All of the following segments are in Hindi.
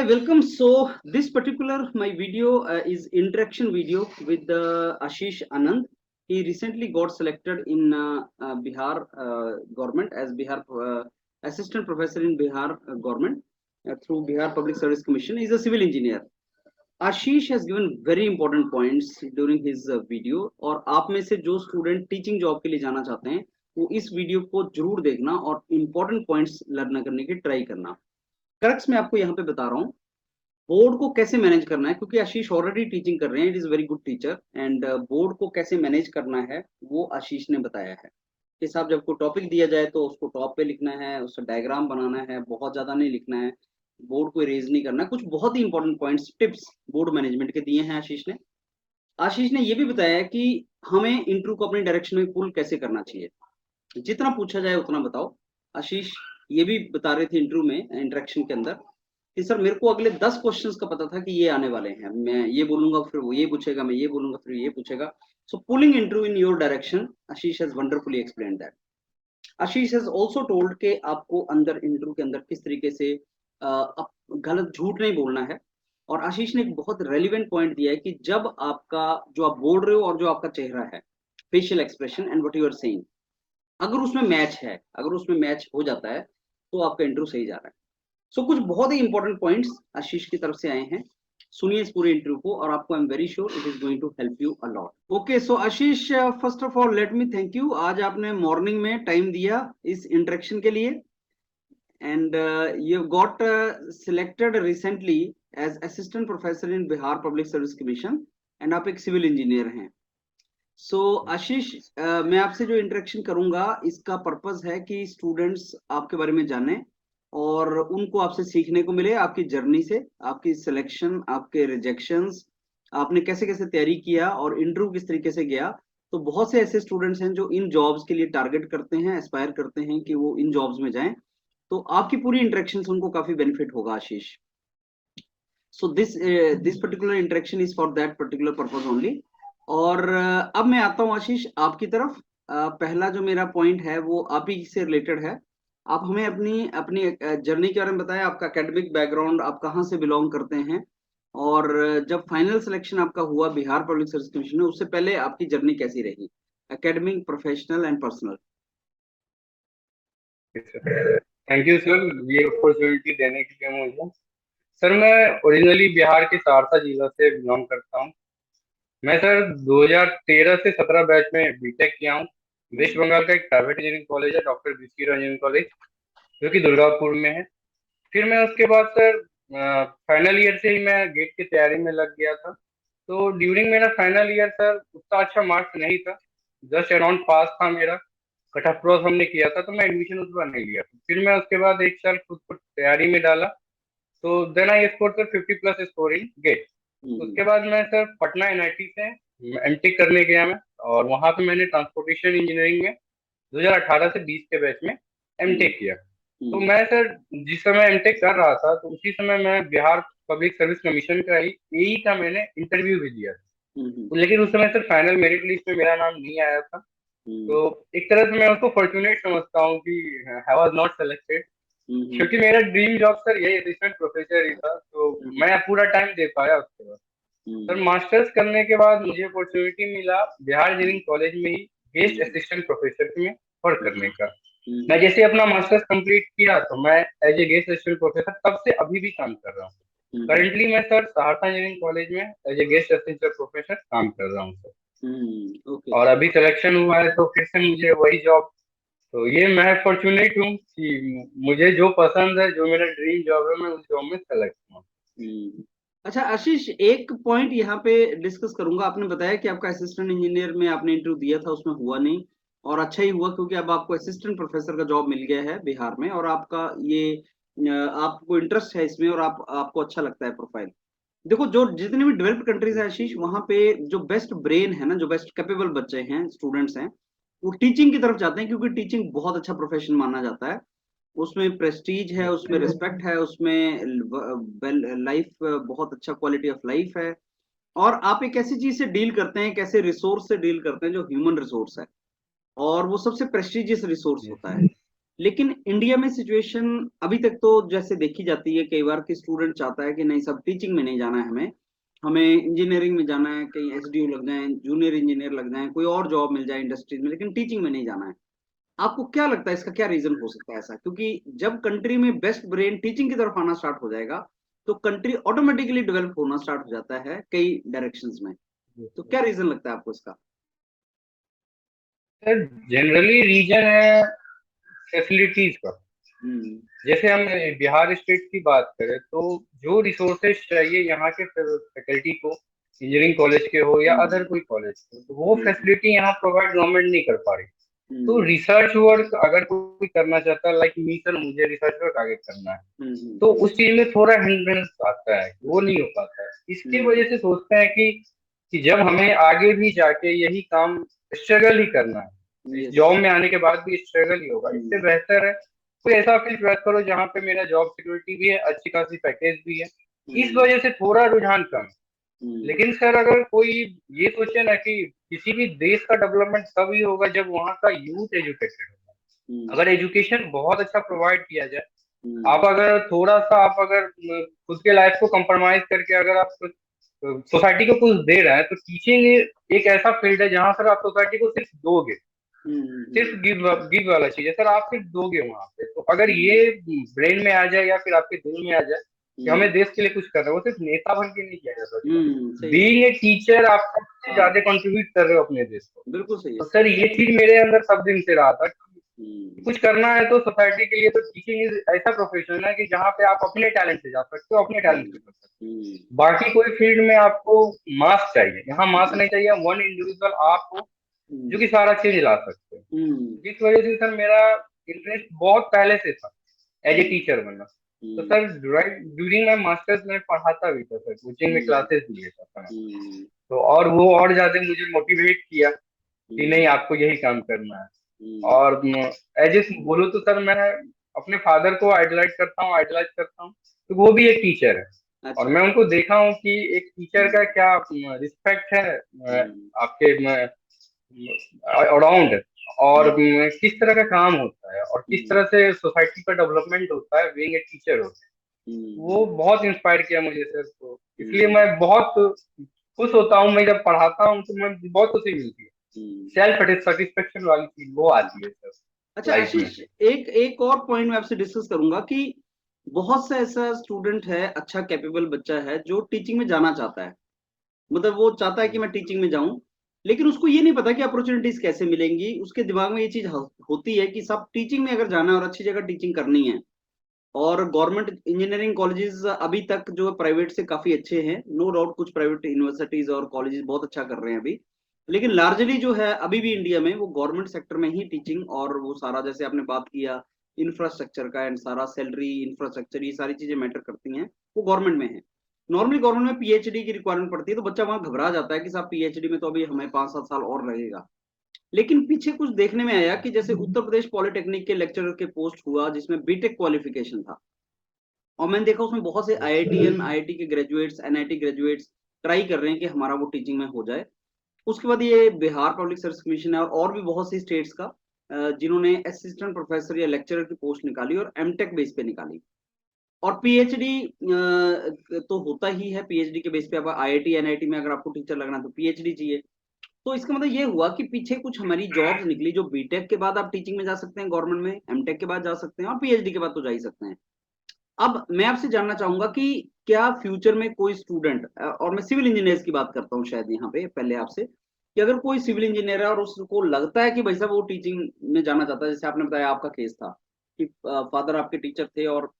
Hi, welcome. So this particular my video is interaction video with Ashish Anand. He recently got selected in Bihar government as Bihar assistant professor in Bihar government through Bihar Public Service Commission. He is a civil engineer. Ashish has given very important points during his video और आप में से जो स्टूडेंट टीचिंग जॉब के लिए जाना चाहते हैं वो इस वीडियो को जरूर देखना और इम्पोर्टेंट पॉइंट्स लर्न करने की ट्राई करना। करेक्ट मैं आपको यहाँ पे बता रहा हूँ बोर्ड को कैसे मैनेज करना है, क्योंकि आशीष ऑलरेडी टीचिंग कर रहे हैं, it is very good teacher and board को कैसे मैनेज करना है वो आशीष ने बताया है कि साहब जब कोई टॉपिक दिया जाए तो उसको टॉप पे लिखना है, उसका डायग्राम बनाना है, बहुत ज्यादा नहीं लिखना है, बोर्ड को इरेज नहीं करना। कुछ बहुत ही important points tips board management के दिए हैं आशीष ने ये भी बताया है कि हमें इंटरव्यू को अपनी डायरेक्शन में पुल कैसे करना चाहिए, जितना पूछा जाए उतना बताओ। आशीष ये भी बता रहे थे इंटरव्यू में इंटरेक्शन के अंदर कि सर मेरे को अगले 10 क्वेश्चंस का पता था कि ये आने वाले हैं, मैं ये बोलूंगा फिर वो ये पूछेगा, मैं ये बोलूंगा फिर ये पूछेगा। So pulling interview in your direction, Ashish has wonderfully explained that. Ashish has also told के आपको अंदर इंटरव्यू के अंदर किस तरीके से गलत झूठ नहीं बोलना है। और आशीष ने एक बहुत रेलिवेंट पॉइंट दिया है कि जब आपका जो आप बोल रहे हो और जो आपका चेहरा है, facial expression and what you are saying, अगर उसमें मैच है, अगर उसमें मैच हो जाता है तो आपका इंटरव्यू सही जा रहा है। सो कुछ बहुत ही इंपॉर्टेंट पॉइंट्स आशीष की तरफ से आए हैं, सुनिए इस पूरे इंटरव्यू को और आपको I am very sure it is going to help you a lot. Okay, so Ashish first of all let me thank you, आज आपने मॉर्निंग में टाइम दिया इस इंटरेक्शन के लिए and you got selected recently as assistant professor in Bihar public service commission and आप एक सिविल इंजीनियर हैं। सो आशीष, मैं आपसे जो इंटरेक्शन करूंगा इसका पर्पस है कि स्टूडेंट्स आपके बारे में जाने और उनको आपसे सीखने को मिले, आपकी जर्नी से, आपकी सिलेक्शन, आपके रिजेक्शंस, आपने कैसे कैसे तैयारी किया और इंटरव्यू किस तरीके से गया। तो बहुत से ऐसे स्टूडेंट्स हैं जो इन जॉब्स के लिए टारगेट करते हैं, एस्पायर करते हैं कि वो इन जॉब्स में जाएं, तो आपकी पूरी इंटरेक्शन से उनको काफी बेनिफिट होगा Ashish. So this particular interaction is for that particular purpose only. और अब मैं आता हूँ आशीष आपकी तरफ। पहला जो मेरा पॉइंट है वो आप ही से रिलेटेड है। आप हमें अपनी अपनी जर्नी के बारे में बताएं, आपका एकेडमिक बैकग्राउंड, आप कहाँ से बिलोंग करते हैं और जब फाइनल सिलेक्शन आपका हुआ बिहार पब्लिक सर्विस कमीशन में, उससे पहले आपकी जर्नी कैसी रही, academic, professional and personal. Thank you sir ये अपॉर्चुनिटी देने के लिए मुझे। सर मैं ओरिजिनली बिहार के सहरसा जिला से बिलोंग करता हूँ। मैं सर 2013 से 17 बैच में बीटेक किया हूँ। वेस्ट बंगाल का एक प्राइवेट इंजीनियरिंग कॉलेज है, doctor BC Rao engineering college, जो कि दुर्गापुर में है। फिर मैं उसके बाद सर फाइनल ईयर से ही मैं गेट की तैयारी में लग गया था। तो ड्यूरिंग मेरा फाइनल ईयर सर उतना अच्छा मार्क्स नहीं था, जस्ट अराउंड पास था मेरा, कट ऑफ क्रॉस हमने किया था, तो मैं एडमिशन उस बार नहीं लिया था। फिर मैं उसके बाद एक साल खुद को तैयारी में डाला, तो then I score sir 50+ score in GATE. उसके बाद मैं सर पटना एनआईटी से एमटेक करने गया मैं, और वहां पे मैंने ट्रांसपोर्टेशन इंजीनियरिंग में 2018 से 20 के बैच में एमटेक किया। तो मैं सर जिस समय एमटेक कर रहा था तो उसी समय मैं बिहार पब्लिक सर्विस कमीशन का ही एई का मैंने इंटरव्यू भी दिया था। लेकिन उस समय सर फाइनल मेरिट लिस्ट में मेरा नाम नहीं आया था। तो एक तरह से मैं उसको फॉर्चुनेट समझता हूँ कि आई वाज नॉट सेलेक्टेड, क्योंकि मेरा ड्रीम जॉब सर यही असिस्टेंट प्रोफेसर ही था। तो मैं पूरा टाइम दे पाया उसके बाद। सर मास्टर्स करने के बाद मुझे अपॉर्चुनिटी मिला बिहार इंजीनियरिंग कॉलेज में ही गेस्ट असिस्टेंट प्रोफेसर में वर्क करने का। मैं जैसे अपना मास्टर्स कंप्लीट किया तो मैं as a guest assistant professor तब से अभी भी काम कर रहा हूँ। करेंटली मैं सर सहरसा इंजीनियरिंग कॉलेज में as a guest assistant professor काम कर रहा हूँ सर। और अभी सिलेक्शन हुआ है तो फिर से मुझे वही जॉब, तो ये मैं फॉर्चुनेट हूँ कि मुझे जो पसंद है, जो मेरा ड्रीम जॉब है, मैं उस जॉब में सेलेक्ट हूँ। अच्छा आशीष, एक पॉइंट यहाँ पे डिस्कस करूंगा। आपने बताया कि आपका असिस्टेंट इंजीनियर में आपने इंटरव्यू दिया था, उसमें हुआ नहीं, और अच्छा ही हुआ क्योंकि अब आपको असिस्टेंट प्रोफेसर का जॉब मिल गया है बिहार में और आपका ये आपको इंटरेस्ट है इसमें और आपको अच्छा लगता है प्रोफाइल। देखो जो जितनी भी डेवलप्ड कंट्रीज है आशीष, वहां पे जो बेस्ट ब्रेन है ना, जो बेस्ट कैपेबल बच्चे हैं, स्टूडेंट्स हैं, वो टीचिंग की तरफ जाते हैं क्योंकि टीचिंग बहुत अच्छा प्रोफेशन माना जाता है। उसमें प्रेस्टीज है, उसमें रिस्पेक्ट है, उसमें लाइफ बहुत अच्छा क्वालिटी ऑफ लाइफ है। और आप एक ऐसी चीज से डील करते हैं, कैसे रिसोर्स से डील करते हैं जो ह्यूमन रिसोर्स है, और वो सबसे प्रेस्टिजियस रिसोर्स होता है। लेकिन इंडिया में सिचुएशन अभी तक तो जैसे देखी जाती है कई बार कि स्टूडेंट चाहता है कि नहीं सब टीचिंग में नहीं जाना है, हमें हमें इंजीनियरिंग में जाना है, कहीं एसडीओ लग जाए, जूनियर इंजीनियर लग जाए, कोई और जॉब मिल जाए इंडस्ट्रीज में, लेकिन टीचिंग में नहीं जाना है। आपको क्या लगता है इसका क्या रीजन हो सकता है ऐसा? क्योंकि जब कंट्री में बेस्ट ब्रेन टीचिंग की तरफ आना स्टार्ट हो जाएगा तो कंट्री ऑटोमेटिकली डेवलप होना स्टार्ट हो जाता है कई डायरेक्शंस में। तो क्या रीजन लगता है आपको इसका? सर जनरली रीजन है फैसिलिटीज का। हम्म। जैसे हम बिहार स्टेट की बात करें तो जो रिसोर्सेज चाहिए यहाँ के फैकल्टी को, इंजीनियरिंग कॉलेज के हो या अदर हम्म। कोई कॉलेज हो, तो वो हम्म। फैसिलिटी यहाँ प्रोवाइड गवर्नमेंट नहीं कर पा रही। तो हम्म। रिसर्च वर्क अगर कोई करना चाहता है, लाइक मी सर, मुझे रिसर्च वर्क आगे करना है, हम्म। तो उस चीज में थोड़ा हिंड्रेंस आता है, वो नहीं हो पाता है। इसकी हम्म। वजह से सोचते हैं कि जब हमें आगे भी जाके यही काम स्ट्रगल ही करना है, इस यस। जॉब में आने के बाद भी स्ट्रगल ही होगा, इससे हम्म। बेहतर है कोई ऐसा फील्ड चॉइस करो जहाँ पे मेरा जॉब सिक्योरिटी भी है, अच्छी खासी पैकेज भी है। इस हम्म। वजह से थोड़ा रुझान कम है। हम्म। लेकिन सर अगर कोई ये सोचे ना कि किसी भी देश का डेवलपमेंट तभी होगा जब वहाँ का यूथ एजुकेटेड होगा। हम्म। अगर एजुकेशन बहुत अच्छा प्रोवाइड किया जाए, हम्म। आप अगर थोड़ा सा आप अगर खुद के लाइफ को कंप्रोमाइज करके अगर आप सोसाइटी को कुछ दे रहे हैं, तो टीचिंग एक ऐसा फील्ड है जहां सर आप सोसाइटी को सिर्फ दोगे, सिर्फ गिव वाला चीज है सर, आप सिर्फ दोगे वहां पे। तो अगर ये हम्म। ब्रेन में आ जाए या फिर आपके दिल में आ जाए कि हमें हम्म। देश के लिए कुछ करना है, वो सिर्फ नेता बन के नहीं किया जा सकता। सही है। बीइंग ए टीचर आप सबसे हाँ, ज्यादा कंट्रीब्यूट कर रहे हो अपने देश को। बिल्कुल सही है। तो सर ये चीज मेरे अंदर सब दिन से रहा था कि हम्म। कुछ करना है तो सोसाइटी के लिए, तो टीचिंग इज ऐसा प्रोफेशन है कि जहाँ पे आप अपने टैलेंट से जा सकते हो, अपने टैलेंट से हम्म। कर सकते हम्म। हो। बाकी कोई फील्ड में आपको मास चाहिए, यहाँ मास नहीं चाहिए, वन इंडिविजुअल आप हो जो हम्म। कि सारा चेंज ला सकते हो। हम्म। जिस वजह से सर मेरा इंटरेस्ट बहुत पहले से था एज ए हम्म। टीचर बनना। तो हम्म। सर ड्यूरिंग माई मास्टर्स में पढ़ाता भी था सर, कोचिंग में हम्म। क्लासेस भी लेता था मैं। हम्म। तो और वो और ज्यादा मुझे मोटिवेट किया कि नहीं, हम्म। आपको यही काम करना है। हम्म। और एज ए बोलूँ तो सर मैं अपने फादर को आइडलाइज करता हूँ, तो वो भी एक टीचर है। और अच्छा। मैं उनको देखा हूँ कि एक टीचर हम्म। का क्या रिस्पेक्ट है हम्म। आपके अराउंड, और हम्म। किस तरह का काम होता है और किस हम्म। तरह से सोसाइटी का डेवलपमेंट होता है बीइंग ए टीचर होता है। वो हम्म। बहुत इंस्पायर किया मुझे सर। तो इसलिए हम्म। मैं बहुत खुश होता हूँ, मैं जब पढ़ाता हूँ तो मैं बहुत खुशी मिलती है। हम्म। सेल्फ सेटिस्फेक्शन वाली चीज वो आती है सर अच्छा लाइफ में। आशीष, एक एक और पॉइंट मैं आपसे डिस्कस करूंगा कि बहुत सा ऐसा स्टूडेंट है, अच्छा कैपेबल बच्चा है जो टीचिंग में जाना चाहता है, मतलब वो चाहता है कि मैं टीचिंग में जाऊं, लेकिन उसको ये नहीं पता कि अपॉर्चुनिटीज कैसे मिलेंगी। उसके दिमाग में ये चीज होती है कि सब टीचिंग में अगर जाना है और अच्छी जगह टीचिंग करनी है, और गवर्नमेंट इंजीनियरिंग कॉलेजेस अभी तक जो प्राइवेट से काफी अच्छे हैं, नो डाउट कुछ प्राइवेट यूनिवर्सिटीज और कॉलेजेस बहुत अच्छा कर रहे हैं अभी, लेकिन लार्जली जो है अभी भी इंडिया में वो गवर्नमेंट सेक्टर में ही टीचिंग, और वो सारा जैसे आपने बात किया इंफ्रास्ट्रक्चर का एंड सारा सैलरी इंफ्रास्ट्रक्चर ये सारी चीजें मैटर करती हैं, वो गवर्नमेंट में है। नॉर्मली गवर्नमेंट में पीएचडी की रिक्वायरमेंट पड़ती है, तो बच्चा वहां घबरा जाता है कि साहब पीएचडी में तो अभी हमें 5-7 साल और लगेगा। लेकिन पीछे कुछ देखने में आया कि जैसे उत्तर प्रदेश पॉलिटेक्निक के लेक्चरर के पोस्ट हुआ जिसमें बीटेक क्वालिफिकेशन था, और मैंने देखा उसमें बहुत से आईआईटीएन आईआईटी के ग्रेजुएट्स एनआईटी ग्रेजुएट्स ट्राई कर रहे हैं कि हमारा वो टीचिंग में हो जाए। उसके बाद ये बिहार पब्लिक सर्विस कमीशन है और भी बहुत सी स्टेट्स का जिन्होंने असिस्टेंट प्रोफेसर या लेक्चरर की पोस्ट निकाली और एमटेक बेस पे निकाली। और पीएचडी तो होता ही है, पीएचडी के बेस पे अब आईआईटी एनआईटी में अगर आपको टीचर लगना है तो पीएचडी चाहिए। तो इसका मतलब ये हुआ कि पीछे कुछ हमारी जॉब्स निकली जो बीटेक के बाद आप टीचिंग में जा सकते हैं गवर्नमेंट में, एमटेक के बाद जा सकते हैं और पीएचडी के बाद तो जा ही सकते हैं। अब मैं आपसे जानना चाहूंगा कि क्या फ्यूचर में कोई स्टूडेंट, और मैं सिविल इंजीनियर्स की बात करता हूँ शायद यहाँ पे पहले आपसे, कि अगर कोई सिविल इंजीनियर है और उसको लगता है कि भाई साहब वो टीचिंग में जाना चाहता है, जैसे आपने बताया आपका केस था कि फादर आपके टीचर थे और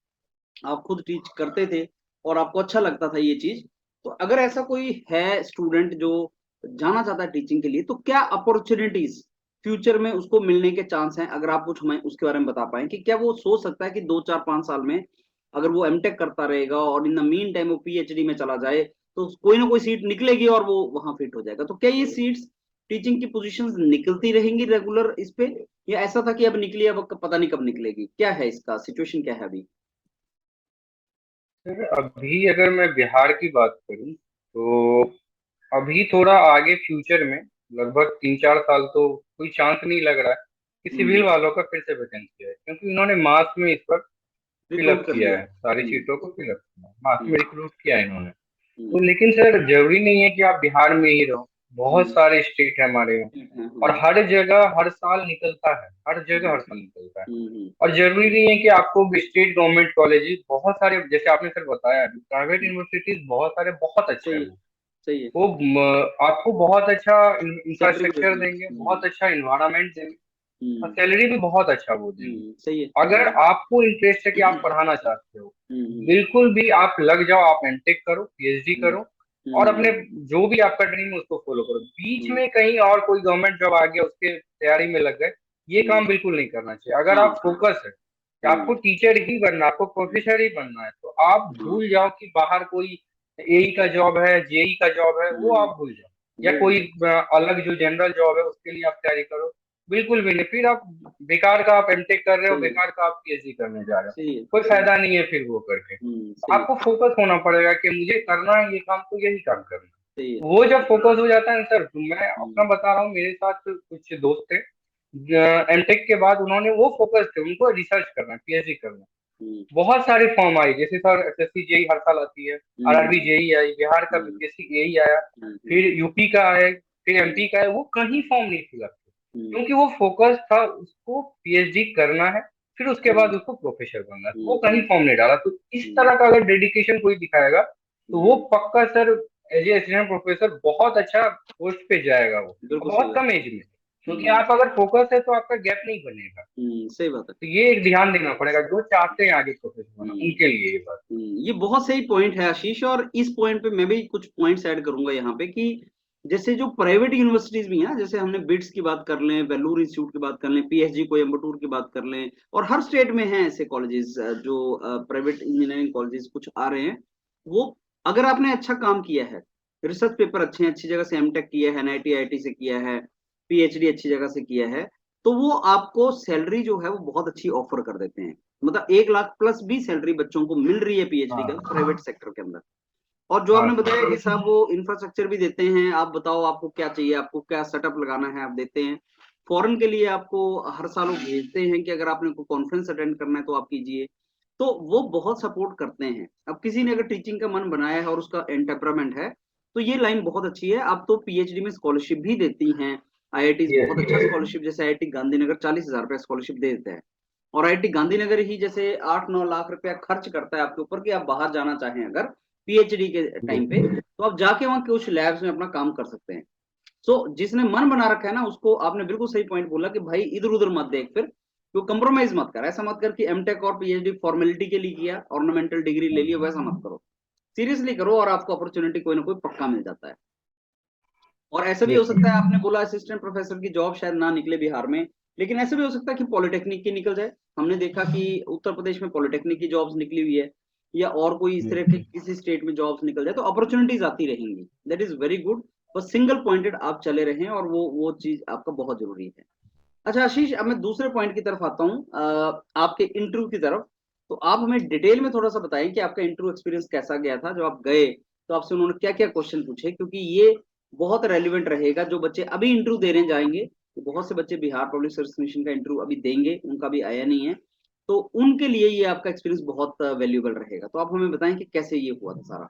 आप खुद टीच करते थे और आपको अच्छा लगता था ये चीज, तो अगर ऐसा कोई है स्टूडेंट जो जाना चाहता है टीचिंग के लिए, तो क्या अपॉर्चुनिटीज फ्यूचर में उसको मिलने के चांस हैं? अगर आप कुछ हमें उसके बारे में बता पाएं कि क्या वो सोच सकता है कि 2-4-5 साल में अगर वो एमटेक करता रहेगा और इन द मीन टाइम वो पीएचडी में चला जाए तो कोई ना कोई सीट निकलेगी और वो वहां फिट हो जाएगा। तो क्या ये सीट्स टीचिंग की पोजीशंस निकलती रहेंगी रेगुलर इस पे, या ऐसा था कि अब निकली अब पता नहीं कब निकलेगी? क्या है इसका सिचुएशन, क्या है अभी? सर अभी अगर मैं बिहार की बात करूं तो अभी थोड़ा आगे फ्यूचर में लगभग 3-4 साल तो कोई चांस नहीं लग रहा है कि सिविल वालों का फिर से वैकेंसी है, क्योंकि उन्होंने मास में इस पर रिक्रूट फिलअप कर किया लिया। है, सारी सीटों को फिलअप किया है, मास में हम्म, रिक्रूट किया है इन्होंने। हम्म, तो लेकिन सर जरूरी नहीं है कि आप बिहार में ही रहो, बहुत हम्म, सारे स्टेट है हमारे यहाँ, ठीक है, और हाँ, हर जगह हर साल निकलता है, हर जगह हम्म, हर साल निकलता है। हम्म, और जरूरी नहीं है कि आपको स्टेट गवर्नमेंट कॉलेजेस बहुत सारे, जैसे आपने सर बताया, प्राइवेट हम्म, यूनिवर्सिटीज बहुत सारे बहुत अच्छे सही हैं। है, सही है, वो आपको बहुत अच्छा सैलरी भी इंफ्रास्ट्रक्चर देते हैं। देंगे, बहुत अच्छा इन्वायरमेंट देंगे, और हम्म, सैलरी भी बहुत अच्छा वो देंगे। सही है। अगर आपको इंटरेस्ट है कि आप पढ़ाना चाहते हो, हम्म, बिल्कुल भी आप लग जाओ, आप एमटेक करो, पीएचडी हम्म, करो, और हम्म, अपने जो भी आपका ड्रीम है उसको फॉलो करो। बीच हम्म, में कहीं और कोई गवर्नमेंट जॉब आ गया उसके तैयारी में लग गए, ये हम्म, काम बिल्कुल नहीं करना चाहिए। अगर हाँ, आप फोकस है कि हम्म, आपको टीचर ही बनना, आपको प्रोफेसर ही बनना है, तो आप हाँ, भूल जाओ कि बाहर कोई एई का जॉब है, जेई का जॉब है, वो हम्म, आप भूल जाओ, या बिल्कुल कोई सही। अलग जो जनरल जॉब है उसके लिए आप तैयारी करो। बिल्कुल भी नहीं, फिर आप बेकार का आप एमटेक कर रहे हो, सही है, बेकार का आप पीएचडी करने जा रहे हो, सही है, कोई सही है, फायदा नहीं है फिर वो करके। तो सही है, आपको फोकस होना पड़ेगा कि मुझे करना है ये काम, तो यही काम करना सही है। है। वो जब फोकस हो जाता है ना सर, तो मैं अपना हम्म, बता रहा हूँ, मेरे साथ कुछ दोस्त थे, एमटेक के बाद उन्होंने वो फोकस थे, उनको रिसर्च करना, पीएचडी करना। हम्म, बहुत सारे फॉर्म आई, जैसे सर एसएससी जेई हर साल आती है, आरआरबी हम्म, जेई आई, बिहार का हम्म, बीपीएससी जेई आया, हम्म, फिर यूपी का है, फिर हम्म, एमपी का है, वो कहीं फॉर्म नहीं फिलअप थे, हम्म, क्योंकि वो फोकस था उसको पीएचडी करना है, फिर उसके बाद हम्म, उसको प्रोफेसर बनना है, तो वो कहीं हम्म, फॉर्म नहीं डाला। तो इस हम्म, तरह का अगर डेडिकेशन कोई दिखाएगा, तो वो हम्म, पक्का sir as a assistant professor बहुत अच्छा पोस्ट पे जाएगा वो, और बिल्कुल सही बहुत बात। कम एज में, क्योंकि हम्म, आप अगर फोकस है तो आपका गैप नहीं बनेगा। सही बात है। तो ये एक ध्यान देना पड़ेगा, जो चाहते हैं आगे प्रोफेसर बनना हम्म, उनके लिए ये बात। ये बहुत सही पॉइंट है आशीष, और इस पॉइंट पे मैं भी कुछ पॉइंट्स ऐड करूंगा यहाँ पे कि जैसे जो प्राइवेट यूनिवर्सिटीज भी हैं, जैसे हमने बिट्स की बात कर लें, वेल्लूर इंस्टीट्यूट की बात कर लें, पीएचडी कोयम्बटूर की बात कर लें, और हर स्टेट में हैं ऐसे कॉलेजेस जो प्राइवेट इंजीनियरिंग कॉलेजेस कुछ आ रहे हैं। वो अगर आपने अच्छा काम किया है, रिसर्च पेपर अच्छे हैं, अच्छी जगह से एमटेक किया है, एनआईटी आईआईटी से किया है, पीएचडी अच्छी जगह से किया है, तो वो आपको सैलरी जो है वो बहुत अच्छी ऑफर कर देते हैं। मतलब 1 लाख प्लस भी सैलरी बच्चों को मिल रही है पीएचडी का हाँ प्राइवेट सेक्टर के अंदर। और जो हाँ आपने बताया कि सर। साहब वो इंफ्रास्ट्रक्चर भी देते हैं, आप बताओ आपको क्या चाहिए, आपको क्या सेटअप लगाना है, आप देते हैं। फॉरेन के लिए आपको हर साल वो भेजते हैं कि अगर आपने कोई कॉन्फ्रेंस अटेंड करना है तो आप कीजिए। तो वो बहुत सपोर्ट करते हैं। अब किसी ने अगर टीचिंग का मन बनाया है और उसका टेम्परामेंट है, तो ये लाइन बहुत अच्छी है। अब तो पीएचडी में स्कॉलरशिप भी देती हैं आईआईटी, बहुत अच्छा यस। स्कॉलरशिप, जैसे आईआईटी गांधीनगर 40,000 रुपया स्कॉलरशिप दे देता है। और आईआईटी गांधीनगर ही जैसे 8-9 लाख रुपया खर्च करता है आपके ऊपर कि आप बाहर जाना चाहें अगर पीएचडी के टाइम पे, तो आप जाके वहां कुछ लैब्स में अपना काम कर सकते हैं। सो जिसने मन बना रखा है ना, उसको आपने बिल्कुल सही पॉइंट बोला कि भाई इधर उधर मत देख, फिर तो कंप्रोमाइज मत कर। ऐसा मत कर कि एमटेक और पीएचडी फॉर्मेलिटी के लिए किया, ऑर्नामेंटल डिग्री ले लिया, वैसा मत करो। सीरियसली करो और आपको अपॉर्चुनिटी कोई ना कोई पक्का मिल जाता है। और ऐसा भी हो यस सकता है, आपने बोला असिस्टेंट प्रोफेसर की जॉब शायद ना निकले बिहार में, लेकिन ऐसा भी हो सकता है कि पॉलिटेक्निक की निकल जाए। हमने देखा कि उत्तर प्रदेश में पॉलिटेक्निक की जॉब्स निकली हुई है, या और कोई इस तरह के किसी स्टेट में जॉब्स निकल जाए, तो अपॉर्चुनिटीज आती रहेंगी। That is very good. बस सिंगल पॉइंटेड आप चले रहें, और वो चीज आपका बहुत जरूरी है। अच्छा आशीष, अब मैं दूसरे पॉइंट की तरफ आता हूँ, आपके इंटरव्यू की तरफ। तो आप हमें डिटेल में थोड़ा सा बताएं कि आपका इंटरव्यू एक्सपीरियंस कैसा गया था, जब आप गए तो आपसे उन्होंने क्या क्या क्वेश्चन पूछे, क्योंकि ये बहुत रेलिवेंट रहेगा। जो बच्चे अभी इंटरव्यू देने जाएंगे, तो बहुत से बच्चे बिहार पब्लिक सर्विस कमीशन का इंटरव्यू अभी देंगे, उनका भी आया नहीं है, तो उनके लिए ये आपका एक्सपीरियंस बहुत वैल्यूएबल रहेगा। तो आप हमें बताएं कि कैसे ये हुआ था सारा।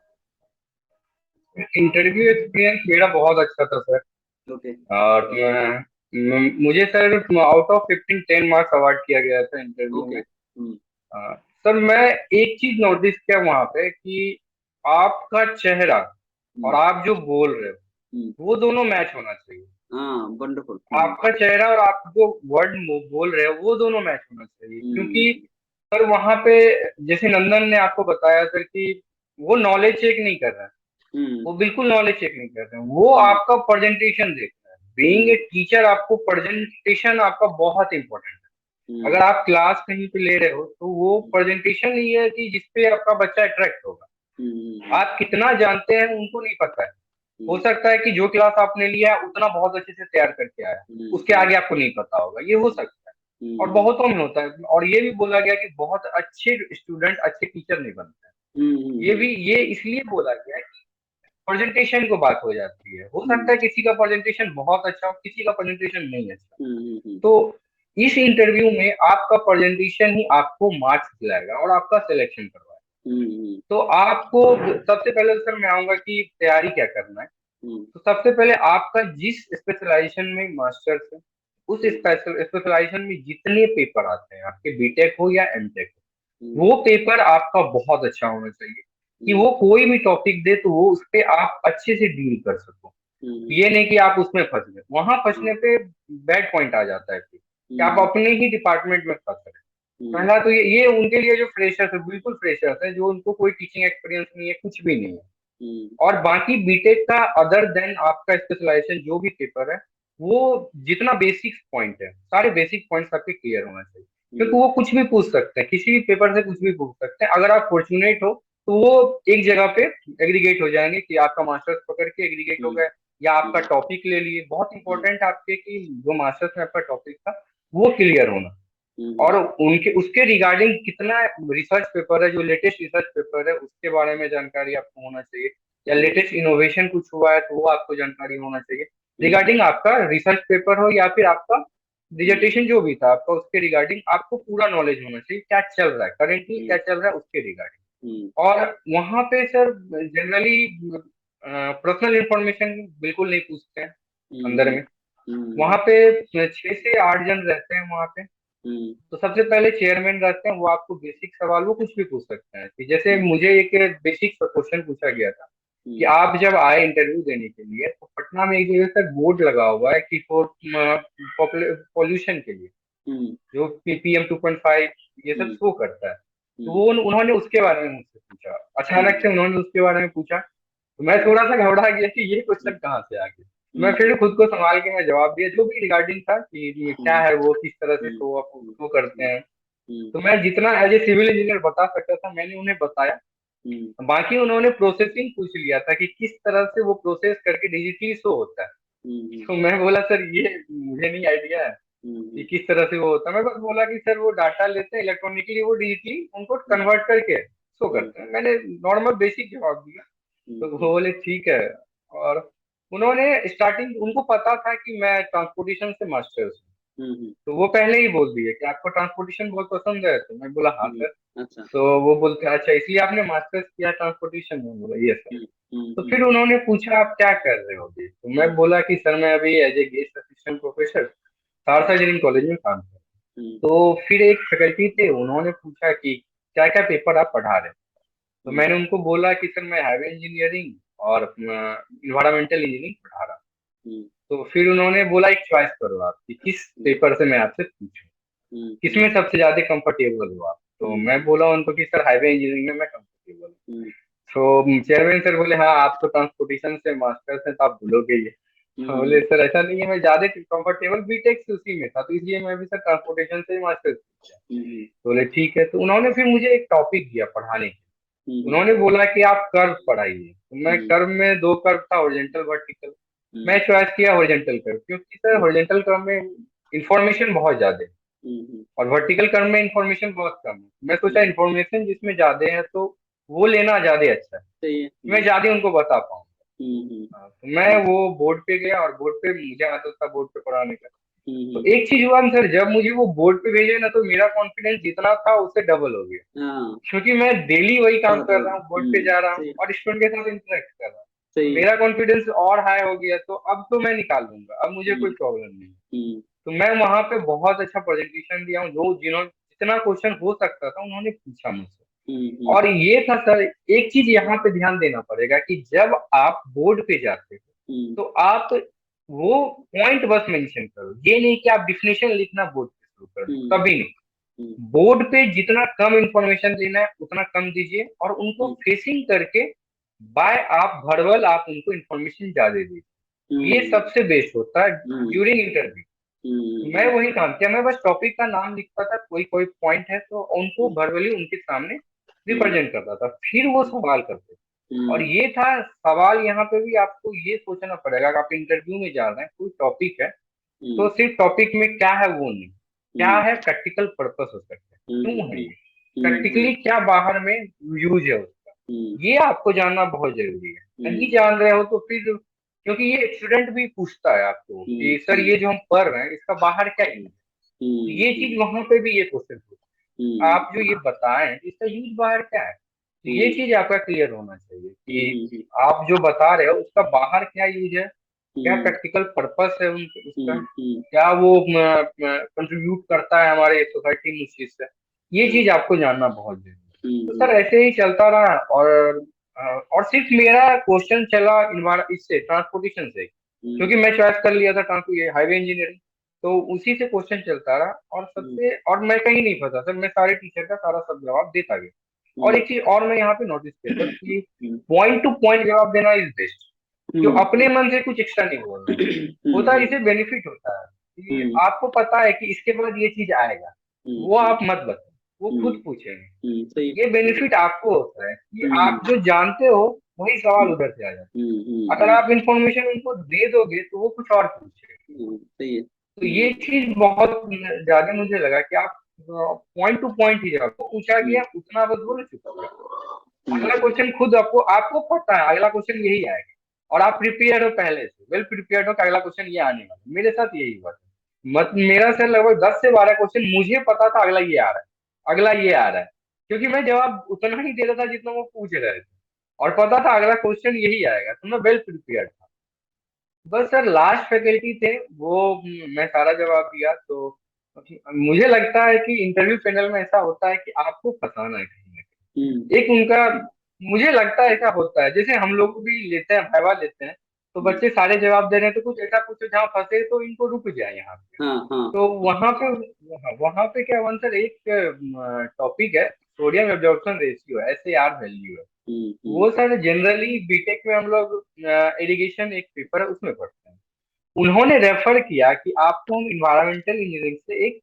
इंटरव्यू एक्सपीरियंस मेरा बहुत अच्छा था सर। ओके। और मुझे sir out of 15 10 marks award किया गया था इंटरव्यू ओके। में। सर मैं एक चीज नोटिस किया वहां पे कि आपका चेहरा और आप जो बोल रहे हो वो दोनों मैच होना चाहिए। हाँ, वंडरफुल। आपका चेहरा और आप जो वर्ड बोल रहे हो वो दोनों मैच होना चाहिए, क्योंकि सर वहां पे, जैसे नंदन ने आपको बताया सर कि वो नॉलेज चेक नहीं कर रहा है, वो बिल्कुल नॉलेज चेक नहीं कर रहे हैं, वो आपका प्रेजेंटेशन देख रहा है। बीइंग ए टीचर आपको प्रेजेंटेशन आपका बहुत इंपॉर्टेंट है। अगर आप क्लास कहीं पे ले रहे हो तो वो प्रेजेंटेशन ही है कि जिसपे आपका बच्चा अट्रैक्ट होगा। आप कितना जानते हैं उनको नहीं पता है। हो सकता है कि जो क्लास आपने लिया है उतना बहुत अच्छे से तैयार करके आया, उसके आगे आपको नहीं पता होगा, ये हो सकता है। और बहुतों में होता है, और ये भी बोला गया कि बहुत अच्छे स्टूडेंट अच्छे टीचर नहीं बनते हैं। ये इसलिए बोला गया है कि प्रेजेंटेशन को बात हो जाती है। हो सकता है किसी का प्रेजेंटेशन बहुत अच्छा हो, किसी का प्रेजेंटेशन नहीं अच्छा। तो इस इंटरव्यू में आपका प्रेजेंटेशन ही आपको मार्क्स दिलाएगा और आपका सिलेक्शन करवाएगा। तो आपको सबसे पहले सर मैं आऊंगा कि तैयारी क्या करना है। तो सबसे पहले आपका जिस स्पेशलाइजेशन में मास्टर्स है उस स्पेशलाइजेशन में जितने पेपर आते हैं, आपके बीटेक हो या एमटेक हो, वो पेपर आपका बहुत अच्छा होना चाहिए कि वो कोई भी टॉपिक दे तो वो उस पे आप अच्छे से डील कर सको। ये नहीं कि आप उसमें फंस गए, वहां फंसने पे बैड पॉइंट आ जाता है फिर कि आप अपने ही डिपार्टमेंट में फंस रहे। पहला तो ये उनके लिए जो फ्रेशर्स है, बिल्कुल फ्रेशर्स है, जो उनको कोई टीचिंग एक्सपीरियंस नहीं है, कुछ भी नहीं है। और बाकी बीटेक का अदर देन आपका स्पेशलाइजेशन जो भी पेपर है, वो जितना बेसिक पॉइंट है, सारे बेसिक पॉइंट्स आपके क्लियर होना चाहिए, क्योंकि वो कुछ भी पूछ सकते हैं, किसी भी पेपर से कुछ भी पूछ सकते हैं। अगर आप फॉर्चुनेट हो तो वो एक जगह पे एग्रीगेट हो जाएंगे कि आपका मास्टर्स पकड़ के एग्रीगेट हो गए, या आपका टॉपिक ले लिए। बहुत इंपॉर्टेंट आपके कि जो मास्टर्स में आपका टॉपिक था वो क्लियर होना, और उनके उसके रिगार्डिंग कितना रिसर्च पेपर है, जो लेटेस्ट रिसर्च पेपर है उसके बारे में जानकारी आपको होना चाहिए, या लेटेस्ट इनोवेशन कुछ हुआ है तो वो आपको जानकारी होना चाहिए। रिगार्डिंग आपका रिसर्च पेपर हो या फिर आपका डिजर्टेशन जो भी था आपका, उसके रिगार्डिंग आपको पूरा नॉलेज होना चाहिए, क्या चल रहा है करेंटली, क्या चल रहा है उसके रिगार्डिंग। और वहां पे सर जनरली पर्सनल इंफॉर्मेशन बिल्कुल नहीं पूछते हैं अंदर में। वहां पे 6 से 8 जन रहते हैं वहां पे। तो सबसे पहले चेयरमैन रहते हैं, वो आपको बेसिक सवाल वो कुछ भी पूछ सकते हैं कि जैसे मुझे एक बेसिक क्वेश्चन पूछा गया था कि आप जब आए इंटरव्यू देने के लिए तो पटना में एक जगह तक बोर्ड लगा हुआ है कि फॉर पॉल्यूशन के लिए, जो PM 2.5 ये सब शो करता है। तो वो उन्होंने उसके बारे में मुझसे पूछा, अचानक से उन्होंने उसके बारे में पूछा, तो मैं थोड़ा सा घबरा गया कि ये क्वेश्चन कहाँ से आ गया। मैं फिर खुद को संभाल के मैं जवाब दिया जो भी रिगार्डिंग था कि क्या है वो, किस तरह से शो करते हैं। तो मैं जितना एज ए सिविल इंजीनियर बता सकता था मैंने उन्हें बताया। बाकी उन्होंने प्रोसेसिंग पूछ लिया था कि किस तरह से वो प्रोसेस करके डिजिटली शो होता है। तो मैं बोला सर ये मुझे नहीं आइडिया है कि किस तरह से वो होता है। मैं बस बोला कि सर वो डाटा लेते हैं इलेक्ट्रॉनिकली, वो डिजिटली उनको कन्वर्ट करके शो करते हैं। मैंने नॉर्मल बेसिक जवाब दिया। तो वो बोले ठीक है। और उन्होंने स्टार्टिंग उनको पता था कि मैं ट्रांसपोर्टेशन से मास्टर्स हूँ, तो वो पहले ही बोल दिए कि आपको ट्रांसपोर्टेशन बहुत पसंद है। तो मैं बोला हाँ सर। अच्छा। तो वो बोलते अच्छा इसलिए आपने मास्टर्स किया ट्रांसपोर्टेशन में? बोला ये सर। तो फिर उन्होंने पूछा आप क्या कर रहे हो अभी? तो मैं बोला कि सर मैं अभी as a guest assistant professor Saharsa engineering college में काम कर रहा हूँ। तो फिर एक फैकल्टी थे, उन्होंने पूछा कि क्या क्या पेपर आप पढ़ा रहे हैं? तो मैंने उनको बोला कि सर मैं हाईवे इंजीनियरिंग और इन्वायरमेंटल इंजीनियरिंग पढ़ा रहा हूँ। तो फिर उन्होंने बोला एक चॉइस करो आप कि किस पेपर से मैं आपसे पूछूं, किसमें सबसे ज्यादा कंफर्टेबल हो आप? तो मैं बोला उनको कि सर हाईवे इंजीनियरिंग में मैं कंफर्टेबल हूँ। तो चेयरमैन सर बोले हाँ आप तो ट्रांसपोर्टेशन से मास्टर्स हैं तो आप भूलोगे ये। तो बोले सर ऐसा नहीं है, मैं ज्यादा कंफर्टेबल बीटेक से उसी में था, तो इसलिए मैं भी सर ट्रांसपोर्टेशन से ही मास्टर्स किया। तो बोले ठीक है। तो उन्होंने फिर मुझे एक टॉपिक दिया पढ़ाने के। उन्होंने बोला कि आप कर्व पढ़ाइए। तो मैं कर्व में 2 कर्व था, हॉरिजॉन्टल वर्टिकल। मैं चॉइस किया हॉरिजॉन्टल कर्व, क्योंकि सर हॉरिजॉन्टल कर्व में इंफॉर्मेशन बहुत ज्यादा है और वर्टिकल कर्व में इंफॉर्मेशन बहुत कम है। मैं सोचा इंफॉर्मेशन जिसमें ज्यादा है तो वो लेना ज्यादा अच्छा है, मैं ज्यादा उनको बता पाऊंगा। हाँ, तो मैं वो बोर्ड पे गया और बोर्ड पे मुझे आदत था बोर्ड पे पढ़ाने का। तो एक चीज हुआ ना सर, जब मुझे वो बोर्ड पे भेजे ना तो मेरा कॉन्फिडेंस जितना था उससे डबल हो गया। क्योंकि मैं डेली वही काम कर रहा हूँ, बोर्ड पे जा रहा हूँ और स्टूडेंट के साथ इंटरेक्ट कर रहा हूँ। तो मेरा कॉन्फिडेंस और हाई हो गया। तो अब तो मैं निकाल दूंगा, अब मुझे कोई प्रॉब्लम नहीं। तो मैं वहां पे बहुत अच्छा प्रेजेंटेशन दिया हूँ, जो जिन्होंने जितना क्वेश्चन हो सकता था उन्होंने पूछा मुझसे। और ये था सर, एक चीज यहाँ पे ध्यान देना पड़ेगा कि जब आप बोर्ड पे जाते हो तो आप वो पॉइंट बस मेंशन करो, ये नहीं कि आप डिफिनेशन लिखना बोर्ड पे शुरू कर दो, कभी नहीं। बोर्ड पे जितना कम इंफॉर्मेशन देना है उतना कम दीजिए और उनको फेसिंग करके बाय आप वर्बल आप उनको इंफॉर्मेशन ज्यादा दीजिए। ये सबसे बेस्ट होता है ड्यूरिंग इंटरव्यू। मैं वही काम किया, मैं बस टॉपिक का नाम लिखता था, कोई कोई पॉइंट है तो उनको वर्बली उनके सामने रिप्रेजेंट करता था, फिर वो सवाल करते। और ये था सवाल, यहाँ पे भी आपको ये सोचना पड़ेगा कि आप इंटरव्यू में जा रहे हैं, कोई टॉपिक है तो सिर्फ टॉपिक में क्या है वो नहीं, क्या है प्रैक्टिकल पर्पस हो सकता है, क्यों है ये प्रैक्टिकली, क्या बाहर में यूज है उसका, ये आपको जानना बहुत जरूरी है। नहीं जान रहे हो तो फिर, क्योंकि ये स्टूडेंट भी पूछता है आपको कि सर ये जो हम पढ़ रहे हैं इसका बाहर क्या यूज है, ये चीज वहां पे भी ये क्वेश्चन पूछा, आप जो ये बताएं इसका यूज बाहर क्या है, तो ये चीज आपका क्लियर होना चाहिए कि आप जो बता रहे हो उसका बाहर क्या यूज है, क्या प्रैक्टिकल पर्पस है उसका, क्या वो कंट्रीब्यूट करता है हमारे सोसाइटी में उस चीज से, ये चीज आपको जानना बहुत जरूरी है। तो सर ऐसे ही चलता रहा, और सिर्फ मेरा क्वेश्चन चला इससे ट्रांसपोर्टेशन से, क्योंकि मैं चॉइस कर लिया था ट्रांसपोर्ट हाईवे इंजीनियरिंग, तो उसी से क्वेश्चन चलता रहा, और सबसे और मैं कहीं नहीं फंसा सर, मैं सारे टीचर का सारा सब जवाब देता गया। और एक चीज और मैं यहाँ पे नोटिस किया सर कि पॉइंट टू पॉइंट जवाब देना इज बेस्ट, जो अपने मन से कुछ एक्स्ट्रा नहीं बोलना होता है, इसे बेनिफिट होता है कि आपको पता है कि इसके बाद ये चीज आएगा, वो आप मत बताओ, वो खुद पूछेंगे, ये बेनिफिट आपको होता है कि आप जो जानते हो वही सवाल उधर से आ जाता है, अगर आप इंफॉर्मेशन उनको दे दोगे तो वो कुछ और पूछेंगे। सही है। तो ये चीज बहुत ज्यादा मुझे लगा कि आप पॉइंट टू पॉइंट ही जाओ, तो पूछा गया उतना बस बोलो, चुप हो गया। अगला क्वेश्चन खुद आपको आपको पता है अगला क्वेश्चन यही आएगा, और आप प्रिपेयर हो, पहले से वेल प्रिपेयर्ड हो कि अगला क्वेश्चन ये आने वाला। मेरे साथ यही हुआ था, मत मेरा सर लगभग 10 से 12 क्वेश्चन मुझे पता था अगला ये आ रहा है, अगला ये आ रहा है, क्योंकि मैं जवाब उतना ही दे रहा था जितना वो पूछ रहे थे, और पता था अगला क्वेश्चन यही आएगा, तो मैं वेल प्रिपेयर्ड था। बस सर लास्ट फैकल्टी थे वो, मैं सारा जवाब दिया, तो मुझे लगता है कि इंटरव्यू पैनल में ऐसा होता है कि आपको फंसाना है कहीं ना कहीं, एक उनका, मुझे लगता है ऐसा होता है, जैसे हम लोग भी लेते हैं वाइवा लेते हैं, तो बच्चे सारे जवाब दे रहे हैं, तो कुछ ऐसा पूछो जहाँ फंसे तो इनको रुक जाए यहाँ पे। तो वहां पे क्या हुआ सर, एक टॉपिक है sodium absorption ratio, SAR value है, वो सर जनरली बीटेक में हम लोग इरिगेशन एक पेपर है उसमें पढ़ते हैं। उन्होंने रेफर किया कि आपको हम इन्वायरमेंटल इंजीनियरिंग से एक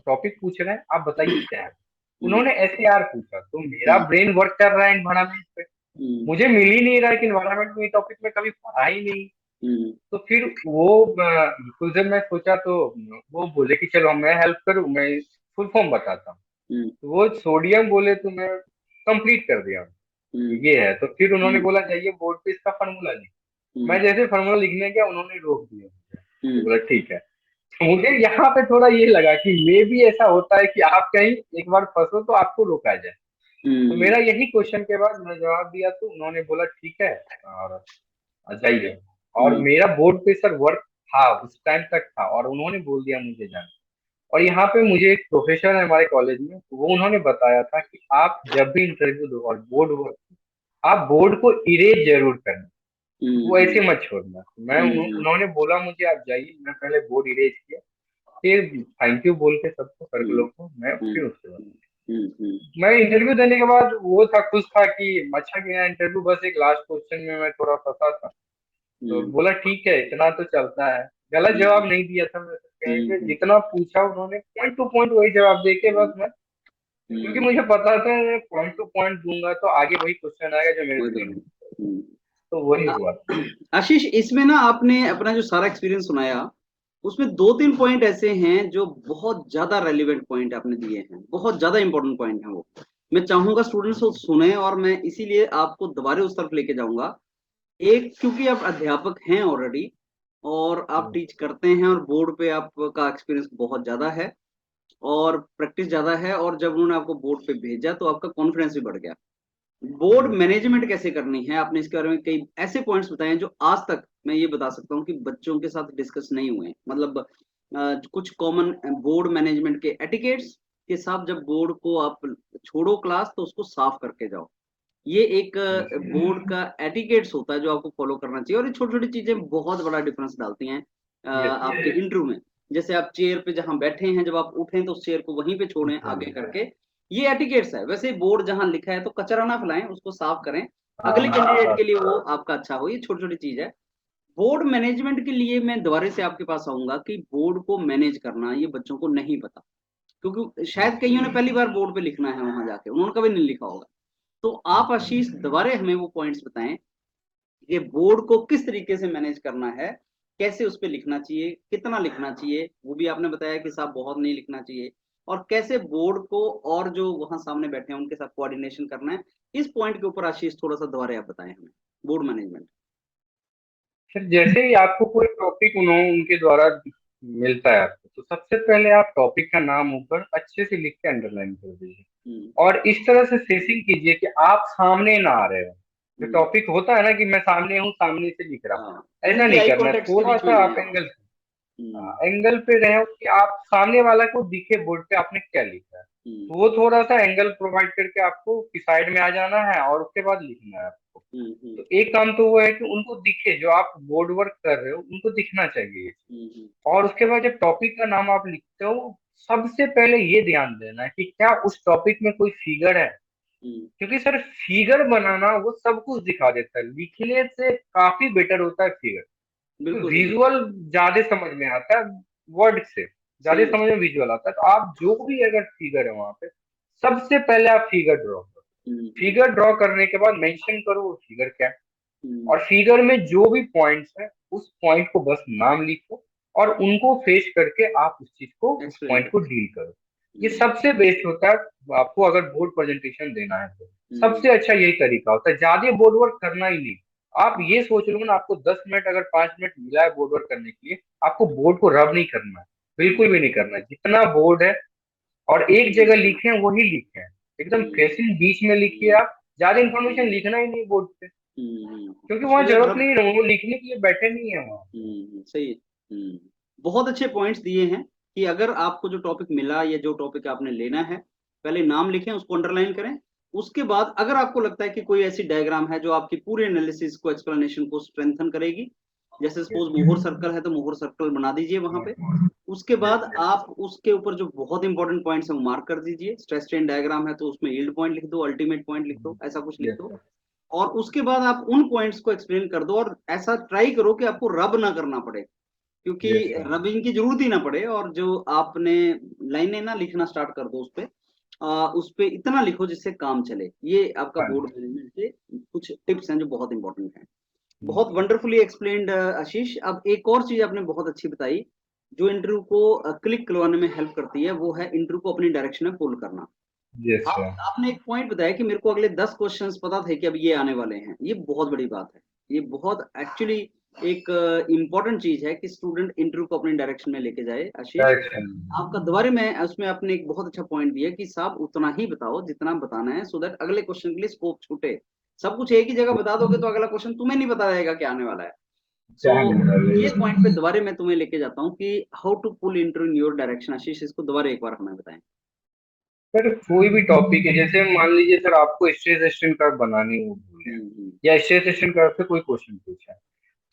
टॉपिक पूछ रहे हैं, आप बताइए क्या है। उन्होंने SAR पूछा, तो मेरा ब्रेन वर्क कर रहा है इन्वायरमेंट पे, मुझे मिल ही नहीं रहा है कि इन्वायरमेंट में टॉपिक में कभी पढ़ा ही नहीं। तो फिर वो कुछ जब मैं सोचा तो वो बोले कि चलो मैं हेल्प करूँ, मैं फुल फॉर्म बताता हूँ। तो वो सोडियम बोले तो मैं कंप्लीट कर दिया, ये है। तो फिर उन्होंने बोला जाइए बोर्ड पे इसका फार्मूला लिख, मैं जैसे फार्मूला लिखने गया उन्होंने रोक दिया मुझे, बोला ठीक है। तो मुझे यहाँ पे थोड़ा ये लगा कि मे भी ऐसा होता है कि आप कहीं एक बार फंसो तो आपको रोका जाए। तो मेरा यही क्वेश्चन के बाद मैं जवाब दिया, तो उन्होंने बोला ठीक है और जाइए। और मेरा बोर्ड पे सर वर्क था उस टाइम तक था, और उन्होंने बोल दिया मुझे जाना। और यहाँ पे मुझे एक प्रोफेसर है हमारे कॉलेज में, वो उन्होंने बताया था कि आप जब भी इंटरव्यू दो और बोर्ड वर्क, आप बोर्ड को इरेज जरूर करना, वो ऐसे मत छोड़ना। मैं उन्होंने बोला मुझे आप जाइए, मैं पहले बोर्ड इरेज किया, फिर थैंक यू बोल के सबको सर लोग को, मैं फिर उसके बाद मैं इंटरव्यू देने के बाद वो था, खुश था कि अच्छा गया इंटरव्यू, बस एक लास्ट क्वेश्चन में मैं थोड़ा फंसा था। तो बोला ठीक है इतना तो चलता है, गलत जवाब नहीं दिया था मैं, कहेंगे जितना पूछा उन्होंने पॉइंट टू पॉइंट वही जवाब देके बस मैं, क्योंकि मुझे पता था पॉइंट टू पॉइंट दूंगा तो आगे वही क्वेश्चन आएगा जो मेरे से, तो वही हुआ। आशीष, इसमें ना आपने अपना जो सारा एक्सपीरियंस सुनाया उसमें 2-3 पॉइंट ऐसे हैं जो बहुत ज्यादा रेलिवेंट पॉइंट आपने दिए हैं, बहुत ज्यादा इंपॉर्टेंट पॉइंट हैं वो। मैं चाहूंगा स्टूडेंट्स को सुने, और मैं इसीलिए आपको दोबारा उस तरफ लेके जाऊंगा। एक, क्योंकि आप अध्यापक हैं ऑलरेडी और आप टीच करते हैं, और बोर्ड पे आपका एक्सपीरियंस बहुत ज्यादा है और प्रैक्टिस ज्यादा है, और जब उन्होंने आपको बोर्ड पे भेजा तो आपका कॉन्फिडेंस भी बढ़ गया। बोर्ड मैनेजमेंट कैसे करनी है, आपने इसके बारे में कई ऐसे पॉइंट्स बताए हैं जो आज तक मैं ये बता सकता हूँ कि बच्चों के साथ डिस्कस नहीं हुए हैं। मतलब कुछ कॉमन बोर्ड मैनेजमेंट के एटिकेट्स के साथ, जब बोर्ड को आप छोड़ो क्लास तो उसको साफ करके जाओ, ये एक बोर्ड का एटिकेट्स होता है जो आपको फॉलो करना चाहिए। और ये छोटी छोटी चीजें बहुत बड़ा डिफरेंस डालती हैं आपके इंटरव्यू में। जैसे आप चेयर पे जहां बैठे हैं, जब आप उठें तो उस चेयर को वहीं पे छोड़ें आगे करके, ये एटिकेट्स है। वैसे बोर्ड जहां लिखा है तो कचरा ना फैलाएं, उसको साफ करें, अगले कैंडिडेट के लिए वो आपका अच्छा हो। ये छोटी छोटी चीज है। बोर्ड मैनेजमेंट के लिए मैं दोबारा से आपके पास आऊंगा कि बोर्ड को मैनेज करना ये बच्चों को नहीं पता, क्योंकि शायद कईयों ने पहली बार बोर्ड पे लिखना है, वहां जाके उन्होंने कभी नहीं लिखा होगा। तो आप आशीष दोबारा हमें वो पॉइंट्स बताएं कि बोर्ड को किस तरीके से मैनेज करना है, कैसे उस पर लिखना चाहिए, कितना लिखना चाहिए, वो भी आपने बताया कि साहब बहुत नहीं लिखना चाहिए, और कैसे बोर्ड को और जो वहां सामने बैठे हैं उनके साथ कोऑर्डिनेशन करना है। इस पॉइंट के ऊपर आशीष थोड़ा सा दोबारा आप बताएं हमें, बोर्ड मैनेजमेंट। सर जैसे ही आपको कोई टॉपिक उन्होंने उनके द्वारा मिलता है आपको, तो सबसे पहले आप टॉपिक का नाम ऊपर अच्छे से लिख के अंडरलाइन कर दीजिए, हम्म, और इस तरह से सेसिंग कीजिए कि आप सामने ना आ रहे हो। जो हम्म, टॉपिक होता है ना कि मैं सामने हूँ, सामने से लिख रहा हाँ, हूँ, ऐसा मुंह के नहीं आई करना है। कॉन्टेक्ट के थोड़ा बीच में सा नहीं आप आना। एंगल, हम्म, एंगल पे रहे हो कि आप सामने वाला को दिखे बोर्ड पे आपने क्या लिखा है। हम्म, तो वो थोड़ा सा एंगल प्रोवाइड करके आपको कि साइड में आ जाना है और उसके बाद लिखना है आपको। हम्म, हम्म, तो एक काम तो वो है कि उनको दिखे, जो आप बोर्ड वर्क कर रहे हो उनको दिखना चाहिए। हम्म, और उसके बाद जब टॉपिक का नाम आप लिखते हो, सबसे पहले ये ध्यान देना है कि क्या उस टॉपिक में कोई फिगर है। हम्म, क्योंकि सर फिगर बनाना वो सब कुछ दिखा देता है, लिखने से काफी बेटर होता है फिगर। तो बिल्कुल सही, विजुअल ज्यादा समझ में आता है वर्ड से, ज्यादा सही है। समझ में विजुअल आता है। तो आप जो भी अगर फिगर है वहां पे, सबसे पहले आप फिगर ड्रॉ करो। हम्म, फिगर ड्रॉ करने के बाद मेंशन करो वो फिगर क्या है, हम्म, और फिगर में जो भी पॉइंट्स है उस पॉइंट को बस नाम लिखो, और उनको फेस करके आप उस चीज को, उस एक्सप्लेन पॉइंट को करो। डील करो। ये हम्म, सबसे बेस्ट होता है आपको अगर बोर्ड प्रेजेंटेशन देना है तो। हम्म, सबसे अच्छा यही तरीका होता है, ज्यादा बोर्ड वर्क करना ही नहीं। आप ये सोच लो ना, आपको 10 मिनट अगर 5 मिनट मिला है बोर्ड वर्क करने के लिए, आपको बोर्ड को रब नहीं करना है, हम्म, बिल्कुल भी नहीं करना है। जितना बोर्ड है और उसी एक पे जगह लिखना। लिखे हैं वही लिखे हैं, एकदम हम्म, फेसिंग बीच में लिखिए आप। ज्यादा इंफॉर्मेशन हम्म, लिखना ही नहीं बोर्ड पे, क्योंकि सो वहां दैट जरूरत रब। नहीं है, वो लिखने के लिए बैठे नहीं है वहां। सही है। बहुत अच्छे पॉइंट्स दिए हैं कि अगर आपको जो टॉपिक मिला या जो टॉपिक आपने लेना है, पहले नाम लिखें, उसको अंडरलाइन करें। उसके बाद अगर आपको लगता है कि कोई ऐसी डायग्राम है जो आपकी पूरे एनालिसिस को, एक्सप्लेनेशन को स्ट्रेंथन करेगी, जैसे सपोज मोहर सर्कल है तो मोहर सर्कल बना दीजिए वहां पे। उसके बाद आप उसके ऊपर जो बहुत इंपॉर्टेंट पॉइंट्स है वो मार्क कर दीजिए। स्ट्रेस स्ट्रेन डायग्राम है तो उसमें यील्ड पॉइंट लिख दो, अल्टीमेट पॉइंट लिख दो, ऐसा कुछ लिख यस दो। सर। और उसके बाद आप उन पॉइंट्स को एक्सप्लेन कर दो, और ऐसा ट्राई करो कि आपको रब ना करना पड़े, क्योंकि यस सर। रबिंग की जरूरत ही ना पड़े। और जो आपने लाइनें ना लिखना स्टार्ट कर दो उस पे इतना लिखो जिससे काम चले। ये आपका हाँ बोर्ड जी। मैनेजमेंट के कुछ टिप्स हैं जो बहुत इंपॉर्टेंट हैं। बहुत वंडरफुली एक्सप्लेन्ड आशीष। अब एक और चीज आपने बहुत अच्छी बताई जो इंटरव्यू को क्लिक करवाने में हेल्प करती है, वो है इंटरव्यू को अपनी डायरेक्शन में पुल करना। यस आप सर। आपने एक पॉइंट बताया कि मेरे को अगले 10 क्वेश्चंस पता थे कि अब ये आने वाले हैं। ये बहुत बड़ी बात है। ये बहुत एक्चुअली एक इम्पॉर्टेंट चीज है कि स्टूडेंट इंटरव्यू को अपनी डायरेक्शन में लेके जाए। आशीष, डायरेक्शन। आपका दोबारा में उसमें आपने एक बहुत अच्छा पॉइंट दिया कि साहब उतना ही बताओ जितना बताना है, सो दैट अगले क्वेश्चन के लिए स्कोप छूटे। सब कुछ एक ही जगह बता दोगे तो अगला क्वेश्चन तुम्हें नहीं पता रहेगा क्या आने वाला है। सो क्या मिल रहा ये है। पॉइंट पे दोबारा मैं तुम्हें लेके जाता हूँ कि how to pull interview in your direction. Ashish, इसको दोबारा एक बार हमें बताएं। सर कोई भी टॉपिक है, जैसे मान लीजिए सर आपको स्ट्रेस रेसिस्टेंट कर्व बनानी है वो भूल हम्म, हैं, हम्म, या स्ट्रेस रेसिस्टेंट कर्व पे कोई क्वेश्चन पूछा है,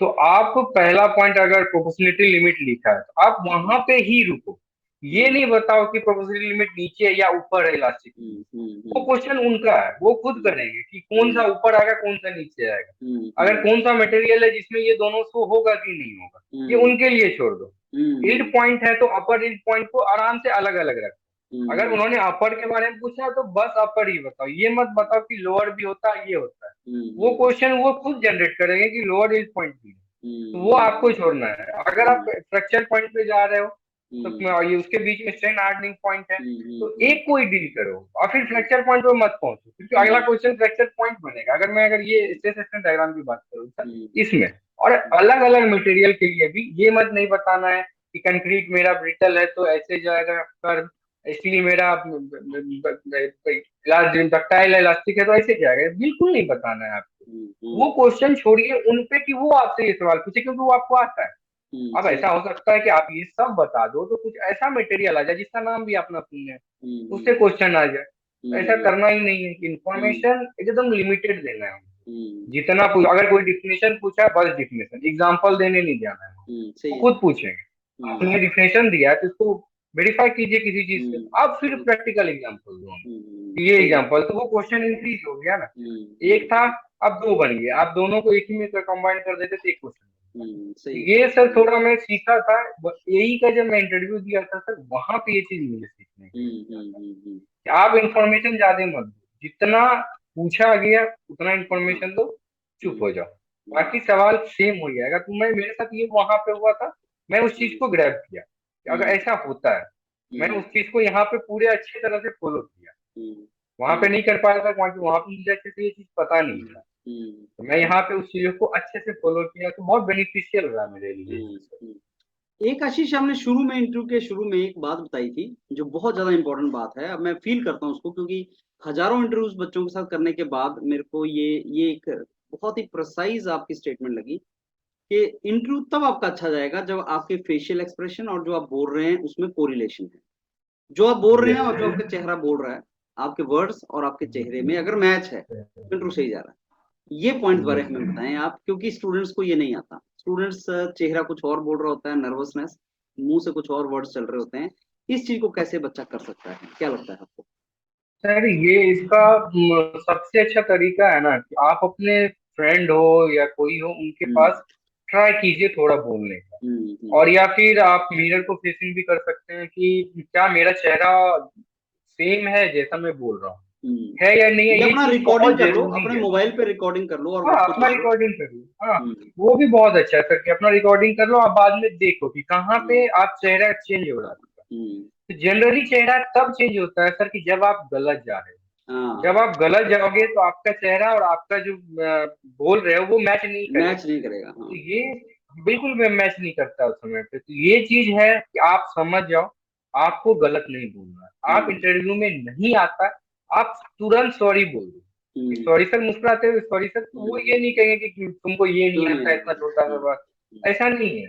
तो आपको पहला पॉइंट अगर प्रोपोर्शनलिटी लिमिट लिखा है तो आप वहां पे ही रुको। ये हम्म, नहीं बताओ कि प्रोपोर्शनलिटी लिमिट नीचे है या ऊपर है इलास्टिक लिमिट। हम्म, वो क्वेश्चन उनका है, वो खुद करेंगे कि कौन हम्म, सा ऊपर आएगा कौन सा नीचे आएगा। हम्म, अगर कौन सा मटेरियल है जिसमें ये दोनों शो होगा कि नहीं होगा, ये हम्म, उनके लिए छोड़ दो। यील्ड हम्म, पॉइंट है तो अपर यील्ड पॉइंट को आराम से अलग अलग रखो। अगर हम्म, उन्होंने अपर के बारे में पूछा तो बस अपर ही बताओ, ये मत बताओ कि लोअर भी होता है ये होता है। वो हम्म, क्वेश्चन वो खुद जनरेट करेंगे कि लोअर यील्ड पॉइंट भी है, तो वो हम्म, आपको छोड़ना है। अगर आप फ्रैक्चर पॉइंट पे जा रहे हो तो हम्म, ये उसके बीच में स्ट्रेन हार्डनिंग पॉइंट है, हम्म, तो एक को ही डील करो और फिर फ्रैक्चर पॉइंट पे मत पहुंचो, क्योंकि अगला क्वेश्चन फ्रैक्चर पॉइंट बनेगा। अगर ये स्ट्रेस रेजिस्टेंस डायग्राम की बात करूँ सर, इसमें और अलग अलग मटेरियल के लिए भी ये मत नहीं बताना है कि कंक्रीट मेरा ब्रिटल है तो ऐसे जाएगा कर्व, स्टील मेरा डक्टाइल इलास्टिक है तो ऐसे जाएगा, बिल्कुल नहीं बताना है आपको। वो क्वेश्चन छोड़िए उन पे कि वो आपसे ये सवाल पूछे, क्योंकि वो आपको आता है। अब सही। ऐसा हो सकता है कि आप ये सब बता दो तो कुछ ऐसा मटेरियल आ जाए जिसका नाम भी आप ना सुने, उससे क्वेश्चन आ जाए। तो ऐसा करना ही नहीं है, इंफॉर्मेशन एकदम लिमिटेड देना है। जितना अगर कोई डिफिनेशन पूछा है बस डिफिनेशन, एग्जांपल देने नहीं जाना है। सही वो है। खुद पूछेंगे, आपने डिफिनेशन दिया है तो इसको वेरीफाई कीजिए किसी चीज से, अब फिर प्रैक्टिकल एग्जांपल दो। ये सही है। एग्जांपल तो वो क्वेश्चन इंक्रीज हो गया ना, एक था हम्म, अब दो बन गए, आप दोनों को एक ही में कंबाइन कर देते तो एक क्वेश्चन। सही है। ये सर थोड़ा मैं सीखा था, यही का जब मैं इंटरव्यू दिया था सर, वहां पे ये चीज मिली सीखने के लिए कि आप इंफॉर्मेशन ज्यादा मत दो, जितना पूछा गया उतना इंफॉर्मेशन दो, चुप हो जाओ, बाकी सवाल सेम हो जाएगा। तो मैं मेरे साथ ये वहां पे हुआ था, मैं उस चीज को ग्रैब किया कि अगर ऐसा होता है, मैंने उस चीज को यहाँ पे पूरे अच्छे तरह से फॉलो किया। वहां पे नहीं कर पाया था क्योंकि वहां पे मुझे अच्छे से ये चीज पता नहीं था, तो मैं यहाँ पे उस चीजों को अच्छे से फॉलो किया, तो बहुत बेनिफिशियल रहा मेरे लिए। एक आशीष आपने शुरू में इंटरव्यू के शुरू में एक बात बताई थी जो बहुत ज्यादा इंपॉर्टेंट बात है। अब मैं फील करता हूँ उसको, क्योंकि हजारों इंटरव्यूज बच्चों के साथ करने के बाद मेरे को ये एक बहुत ही प्रिसाइज आपकी स्टेटमेंट लगी कि इंटरव्यू तब आपका अच्छा जाएगा जब आपके फेशियल एक्सप्रेशन और जो आप बोल रहे हैं उसमें कोरिलेशन है। जो आप बोल रहे हैं और जो यस आपका चेहरा बोल रहा है, आपके वर्ड्स और आपके चेहरे में अगर मैच है तो इंटरव्यू सही जा रहा है। ये पॉइंट बारे हमें बताएं आप, क्योंकि स्टूडेंट्स को ये नहीं आता। स्टूडेंट्स चेहरा कुछ और बोल रहा होता है, नर्वसनेस, मुंह से कुछ और वर्ड्स चल रहे होते हैं। इस चीज को कैसे बच्चा कर सकता है, क्या लगता है आपको? सर, ये इसका सबसे अच्छा तरीका है ना कि आप अपने फ्रेंड हो या कोई हो उनके हम्म पास ट्राई कीजिए थोड़ा बोलने का। और या फिर आप मिरर को फेसिंग भी कर सकते हैं कि क्या मेरा चेहरा सेम है जैसा मैं बोल रहा हूँ, है या नहीं है, या ये अपना चीज रिकॉर्डिंग बहुत कर लो, जरूरी अपने है। मोबाइल पे रिकॉर्डिंग कर लो और हाँ, उसको अपना चला लो। रिकॉर्डिंग कर लो। हाँ, हम्म वो भी बहुत अच्छा है सर कि अपना रिकॉर्डिंग कर लो, आप बाद में देखो कि कहाँ हम्म पे आप चेहरा चेंज हो रहा है। हम्म, तो जनरली चेहरा तब चेंज होता है सर कि जब आप गलत जा रहे हो। जब हाँ, आप गलत जाओगे तो आपका चेहरा और आपका जो बोल रहे हो वो मैच नहीं करेगा। मैच नहीं करेगा, तो हाँ। ये बिल्कुल भी मैच नहीं करता उस समय पे। तो ये चीज है कि आप समझ जाओ, आपको गलत नहीं बोलना है। आप हम्म इंटरव्यू में नहीं आता, आप तुरंत सॉरी बोल दो कि हम्म सॉरी सर, मुस्कुराते हुए सॉरी सर। तो वो ये नहीं कहेंगे कि तुमको ये क्यों नहीं नहीं आता, आता? इतना छोटा सा बात। ऐसा नहीं है।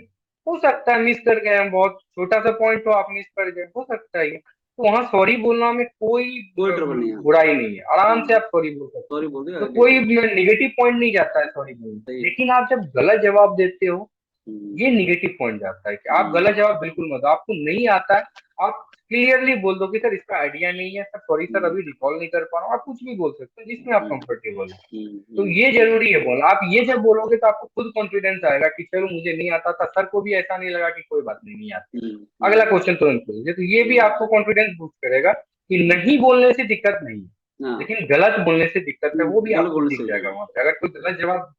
हो सकता है मिस कर गए हम, बहुत छोटा सा पॉइंट तो आप मिस कर गए, हो सकता है ये। तो वहां सॉरी बोलना में कोई कोई ट्रबल नहीं है। बुराई नहीं है, आराम से आप सॉरी बोल सकते सॉरी हो। बोल दिया, तो आगे कोई चलो। निगेटिव पॉइंट नहीं जाता है सॉरी बोलने से। सही है। लेकिन आप जब गलत जवाब देते हो, हम्म ये निगेटिव पॉइंट जाता है कि आप हम्म गलत जवाब बिल्कुल मत दो। आपको नहीं आता है, आप क्लियरली बोल दो कि सर इसका आइडिया नहीं है सर, सॉरी सर, हम्म अभी रिकॉल नहीं कर पा रहा हूँ। आप कुछ भी बोल सकते हो जिसमें आप हम्म कंफर्टेबल हो। हम्म तो हम्म ये जरूरी है बोलना। आप ये जब बोलोगे तो आपको खुद कॉन्फिडेंस आएगा कि चलो मुझे नहीं आता था, सर को भी ऐसा नहीं लगा कि कोई बात नहीं, नहीं आती। अगला हम्म क्वेश्चन तुरंत पूछिए। तो ये भी हम्म, आपको कॉन्फिडेंस बूस्ट करेगा कि नहीं बोलने से दिक्कत नहीं है, हाँ। लेकिन गलत बोलने से दिक्कत है, वो भी गलत आपको बोलने दिख से हो जाएगा जाएगा। वहां पे अगर कोई गलत जवाब।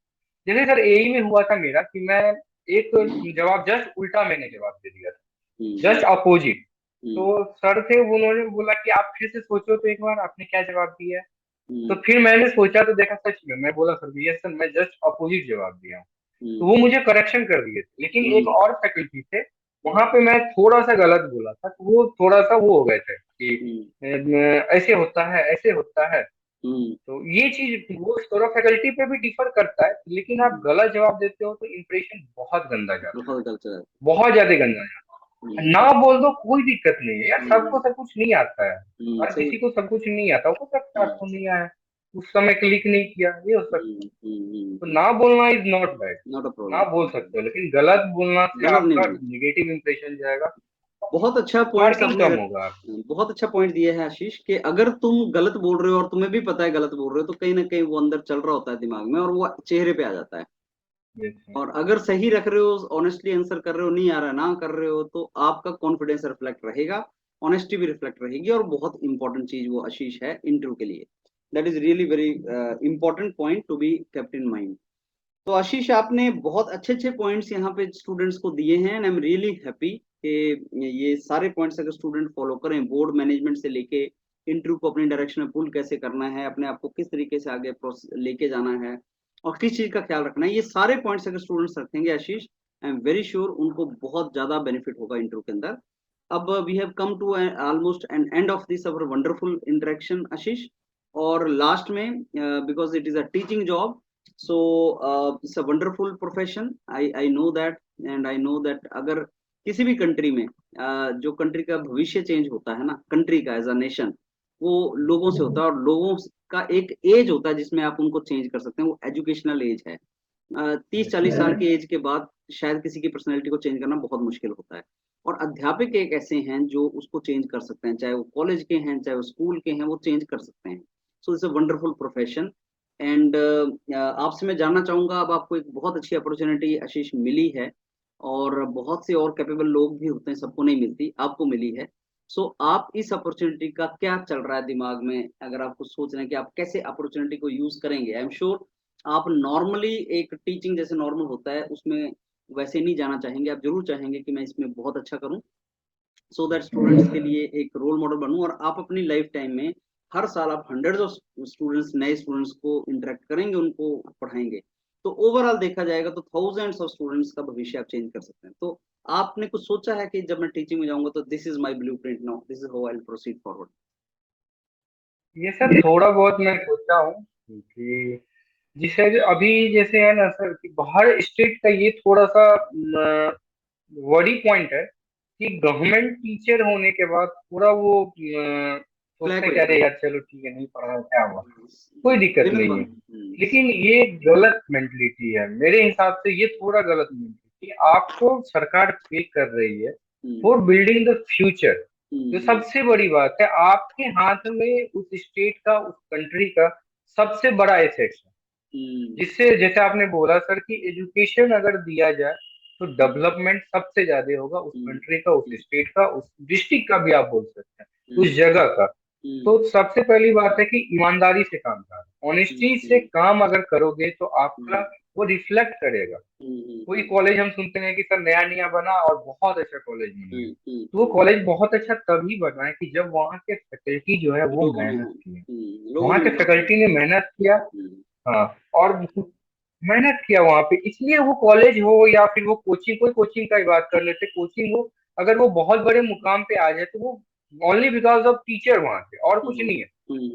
जैसे सर एई में हुआ था मेरा कि मैं एक जवाब जस्ट उल्टा मैंने जवाब दे दिया था, हम्म जस्ट अपोजिट। हम्म तो सर थे, उन्होंने बोला कि आप फिर से सोचो तो एक बार आपने क्या जवाब दिया है। तो हम्म फिर मैंने सोचा तो देखा सच में मैं बोला सर, यस सर, मैं जस्ट अपोजिट जवाब दिया हूँ। तो हम्म वो मुझे करेक्शन कर दिए थे। लेकिन एक हम्म और फैकल्टी थे, वहां पे मैं थोड़ा सा गलत बोला था, तो वो थोड़ा सा वो हो गए थे कि हम्म ऐसे होता है, ऐसे होता है। हम्म तो ये चीज वो थोड़ा फैकल्टी पे भी डिफर करता है। लेकिन आप गलत जवाब देते हो तो इम्प्रेशन बहुत गंदा जाता बहुत गलत है। है, बहुत ज्यादा गंदा जाता है। ना बोल दो, कोई दिक्कत नहीं है यार, सबको सब कुछ नहीं आता है। हर सही किसी है। को सब कुछ नहीं आता, हो सकता है हम्म आपको नहीं आया, उस समय क्लिक नहीं किया, ये हो सकता है। तो हम्म, ना बोलना is not bad. Not a ना बोल प्रॉब्लम। सकते हो, लेकिन गलत बोलना से गलत नहीं आपका बोलना। निगेटिव इंप्रेशन जाएगा, बहुत अच्छा पॉइंट्स मार्किंग आपने कम होगा आपकी। बहुत अच्छा पॉइंट दिया है आशीष, कि अगर तुम गलत बोल रहे हो और तुम्हें भी पता है गलत बोल रहे हो, तो कहीं ना कहीं वो अंदर चल रहा होता है दिमाग में और वो चेहरे पे आ जाता है। Yes sir. और अगर सही रख रहे हो, ऑनेस्टली आंसर कर रहे हो, नहीं आ रहा ना कर रहे हो, तो आपका कॉन्फिडेंस रिफ्लेक्ट रहेगा, ऑनेस्टी भी रिफ्लेक्ट रहेगी। और बहुत इंपॉर्टेंट चीज वो आशीष है इंटरव्यू के लिए। That is really very important point to be kept in mind. तो आशीष आपने बहुत अच्छे अच्छे पॉइंट्स यहाँ पे स्टूडेंट्स को दिए हैं, and I am really happy कि ये सारे पॉइंट्स अगर स्टूडेंट फॉलो करें, बोर्ड मैनेजमेंट से लेके इंटरव्यू को अपनी डायरेक्शन में पुल कैसे करना है, अपने आप को किस तरीके से आगे लेके जाना है और किस चीज का ख्याल रखना है, ये सारे पॉइंट्स अगर स्टूडेंट्स रखेंगे Ashish, I am very sure उनको बहुत ज्यादा बेनिफिट होगा इंटरव्यू के अंदर। अब we have come to almost an end of this our wonderful interaction Ashish. और लास्ट में, because it is a teaching job, so it's a wonderful profession, I know that, and I know that अगर किसी भी कंट्री में जो कंट्री का भविष्य चेंज होता है ना, कंट्री का एज अ नेशन, वो लोगों से होता है। और लोगों का एक एज होता है जिसमें आप उनको चेंज कर सकते हैं, वो एजुकेशनल एज है। 30-40 साल के एज के बाद शायद किसी की पर्सनैलिटी को चेंज करना बहुत मुश्किल होता है। और अध्यापक एक ऐसे हैं जो उसको चेंज कर सकते हैं, चाहे वो कॉलेज के हैं चाहे वो स्कूल के हैं, वो चेंज कर सकते हैं। So it's a wonderful profession. And आपसे मैं जानना चाहूंगा, अब आपको एक बहुत अच्छी अपॉर्चुनिटी आशीष मिली है, और बहुत से और कैपेबल लोग भी होते हैं, सबको नहीं मिलती, आपको मिली है। सो आप इस अपॉर्चुनिटी का क्या चल रहा है दिमाग में, अगर आपको सोच रहे हैं कि आप कैसे अपॉर्चुनिटी को यूज करेंगे? आई एम श्योर आप नॉर्मली एक टीचिंग जैसे नॉर्मल होता है उसमें वैसे नहीं जाना चाहेंगे, आप जरूर चाहेंगे कि मैं इसमें बहुत अच्छा करूं, सो दैट स्टूडेंट्स के लिए एक रोल मॉडल बनूं। और आप अपनी लाइफ टाइम में हर साल आप हंड्रेड्स ऑफ स्टूडेंट्स, नए स्टूडेंट्स को इंटरेक्ट करेंगे, उनको पढ़ाएंगे। तो ओवरऑल देखा जाएगा तो थाउजेंड्स ऑफ स्टूडेंट्स का भविष्य आप चेंज कर सकते हैं। तो आपने कुछ सोचा है कि जब मैं टीचिंग में जाऊंगा तो this is my blueprint, now this is how I will proceed forward? ये सर थोड़ा बहुत मैं सोचा हूँ कि जिसे अभी जैसे है ना सर कि बाहर स्टेट का ये थोड़ा सा वरी पॉइंट है कि गवर्नमेंट टीचर होने के बाद पूरा वो फ्लैग सोचते हो क्या जाता रे यार चलो ठीक है नहीं पढ़ा क्या हुआ, है। कोई दिक्कत विनर नहीं बन। है। लेकिन ये गलत मेंटलिटी है मेरे हिसाब से, ये थोड़ा गलत मेंटलिटी। आपको सरकार पे कर रही है फॉर बिल्डिंग द फ्यूचर। जो सबसे बड़ी बात है, आपके हाथ में उस स्टेट का, उस कंट्री का सबसे बड़ा एसेट है, जिससे जैसे आपने बोला सर कि एजुकेशन अगर दिया जाए तो डेवलपमेंट सबसे ज्यादा होगा उस कंट्री का, उस स्टेट का, उस डिस्ट्रिक्ट का भी आप बोल सकते हैं, उस जगह का। तो सबसे पहली बात है कि ईमानदारी से काम करना, ऑनेस्टी से काम अगर करोगे तो आपका वो रिफ्लेक्ट करेगा। कोई कॉलेज हम सुनते हैं कि सर नया नया बना और बहुत अच्छा कॉलेज बना है, तो वो कॉलेज बहुत अच्छा तभी बना है कि जब वहाँ के फैकल्टी जो है वो लोगों ने, मेहनत की है, लोगों वहाँ ने के मेहनत की। फैकल्टी ने मेहनत किया। हाँ, और मेहनत किया वहां पे, इसलिए वो कॉलेज हो या फिर वो कोचिंग, कोई कोचिंग का ही बात कर लेते, कोचिंग हो, अगर वो बहुत बड़े मुकाम पे आ जाए तो वो ओनली बिकॉज ऑफ टीचर वहां पे, और कुछ नहीं है।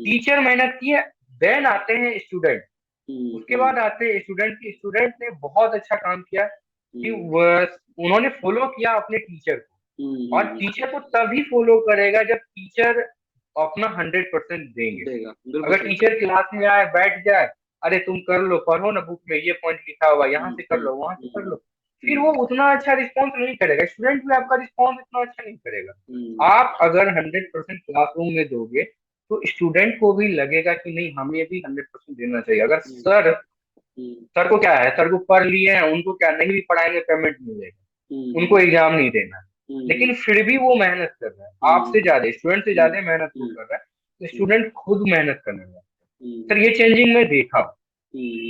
टीचर मेहनत की है, देन आते हैं स्टूडेंट, उसके बाद आते हैं स्टूडेंट की। स्टूडेंट ने बहुत अच्छा काम किया कि उन्होंने फॉलो किया अपने टीचर को, और टीचर को तभी फॉलो करेगा जब टीचर अपना 100% देंगे। देगा, बिल्कुल अगर सही। टीचर क्लास में आए बैठ जाए, अरे तुम कर लो, पढ़ो ना बुक में ये पॉइंट लिखा हुआ, यहाँ से कर लो, वहां से कर लो, फिर वो उतना अच्छा रिस्पॉन्स नहीं करेगा, स्टूडेंट भी आपका रिस्पॉन्स इतना अच्छा नहीं करेगा। आप अगर 100% क्लासरूम में दोगे तो स्टूडेंट को भी लगेगा कि नहीं हमें भी 100% देना चाहिए। अगर सर, सर को क्या है, सर को पढ़ लिए हैं, उनको क्या नहीं भी पढ़ाएंगे पेमेंट मिलेगा, उनको एग्जाम नहीं देना है, लेकिन फिर भी वो मेहनत कर रहा है आपसे ज्यादा, स्टूडेंट से ज्यादा मेहनत वो कर रहा है, तो स्टूडेंट खुद मेहनत करने लगा। सर ये चेंजिंग मैं देखा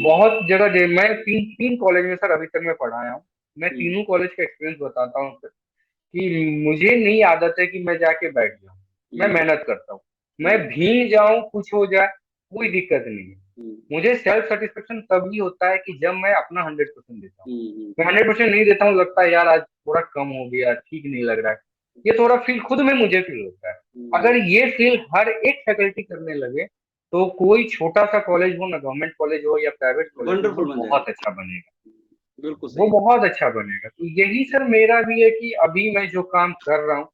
बहुत जगह मैं तीन तीन कॉलेज में सर अभी तक मैं पढ़ाया हूँ। मैं तीनों कॉलेज का एक्सपीरियंस बताता हूँ सर कि मुझे नहीं आदत है कि मैं जाके बैठ जाऊँ, मैं मेहनत करता हूँ, मैं भीग जाऊं कुछ हो जाए कोई दिक्कत नहीं है। मुझे सेल्फ सेटिस्फेक्शन तभी होता है कि जब मैं अपना 100% देता हूँ। मैं 100% नहीं देता हूँ, लगता है यार आज थोड़ा कम हो गया, ठीक नहीं लग रहा है, ये थोड़ा फील खुद में मुझे फील होता है। अगर ये फील हर एक फैकल्टी करने लगे तो कोई छोटा सा कॉलेज हो ना, गवर्नमेंट कॉलेज हो या प्राइवेट कॉलेज हो, वो वंडरफुल बन बहुत जाएगा। अच्छा बनेगा, बिल्कुल वो सही। बहुत अच्छा बनेगा। तो यही सर मेरा भी है कि अभी मैं जो काम कर रहा हूँ,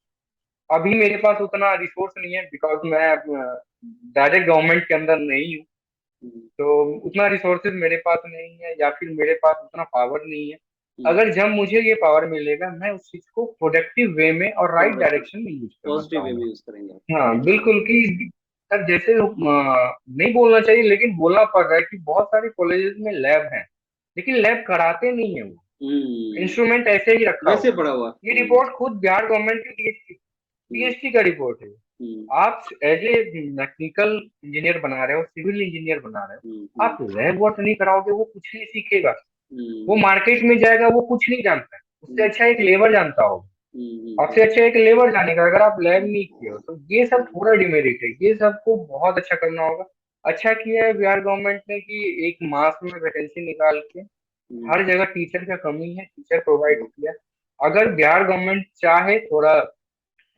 अभी मेरे पास उतना रिसोर्स नहीं है बिकॉज मैं डायरेक्ट गवर्नमेंट के अंदर नहीं हूँ, तो उतना रिसोर्सेज मेरे पास नहीं है या फिर मेरे पास उतना पावर नहीं है। अगर जब मुझे ये पावर मिलेगा मैं उस चीज को प्रोडक्टिव वे में और राइट डायरेक्शन में यूज करना पॉजिटिव वे में चाहूंगा। यूज करेंगे आप। हाँ बिल्कुल, कि सर जैसे नहीं बोलना चाहिए लेकिन बोलना पड़ रहा है कि बहुत सारे कॉलेजेस में लैब है, लेकिन लैब कराते नहीं है, वो इंस्ट्रूमेंट ऐसे ही रखा वैसे हुआ है। पड़ा हुआ। ये रिपोर्ट खुद बिहार गवर्नमेंट की पीएचडी का रिपोर्ट है। आप एज ए मैकेनिकल इंजीनियर बना रहे हो, सिविल इंजीनियर बना रहे हो, आप लैब वर्क नहीं कराओगे वो कुछ नहीं सीखेगा, वो मार्केट में जाएगा वो कुछ नहीं जानता है, उससे अच्छा एक लेबर जानता होगा, आपसे अच्छा एक लेबर जानेगा। अगर आप लैब नहीं किए हो तो ये सब थोड़ा डिमेरिट है, ये सबको बहुत अच्छा करना होगा। अच्छा किया है बिहार गवर्नमेंट ने कि एक मास में वैकेंसी निकाल के हर जगह टीचर का कमी है, टीचर प्रोवाइड किया। अगर बिहार गवर्नमेंट चाहे थोड़ा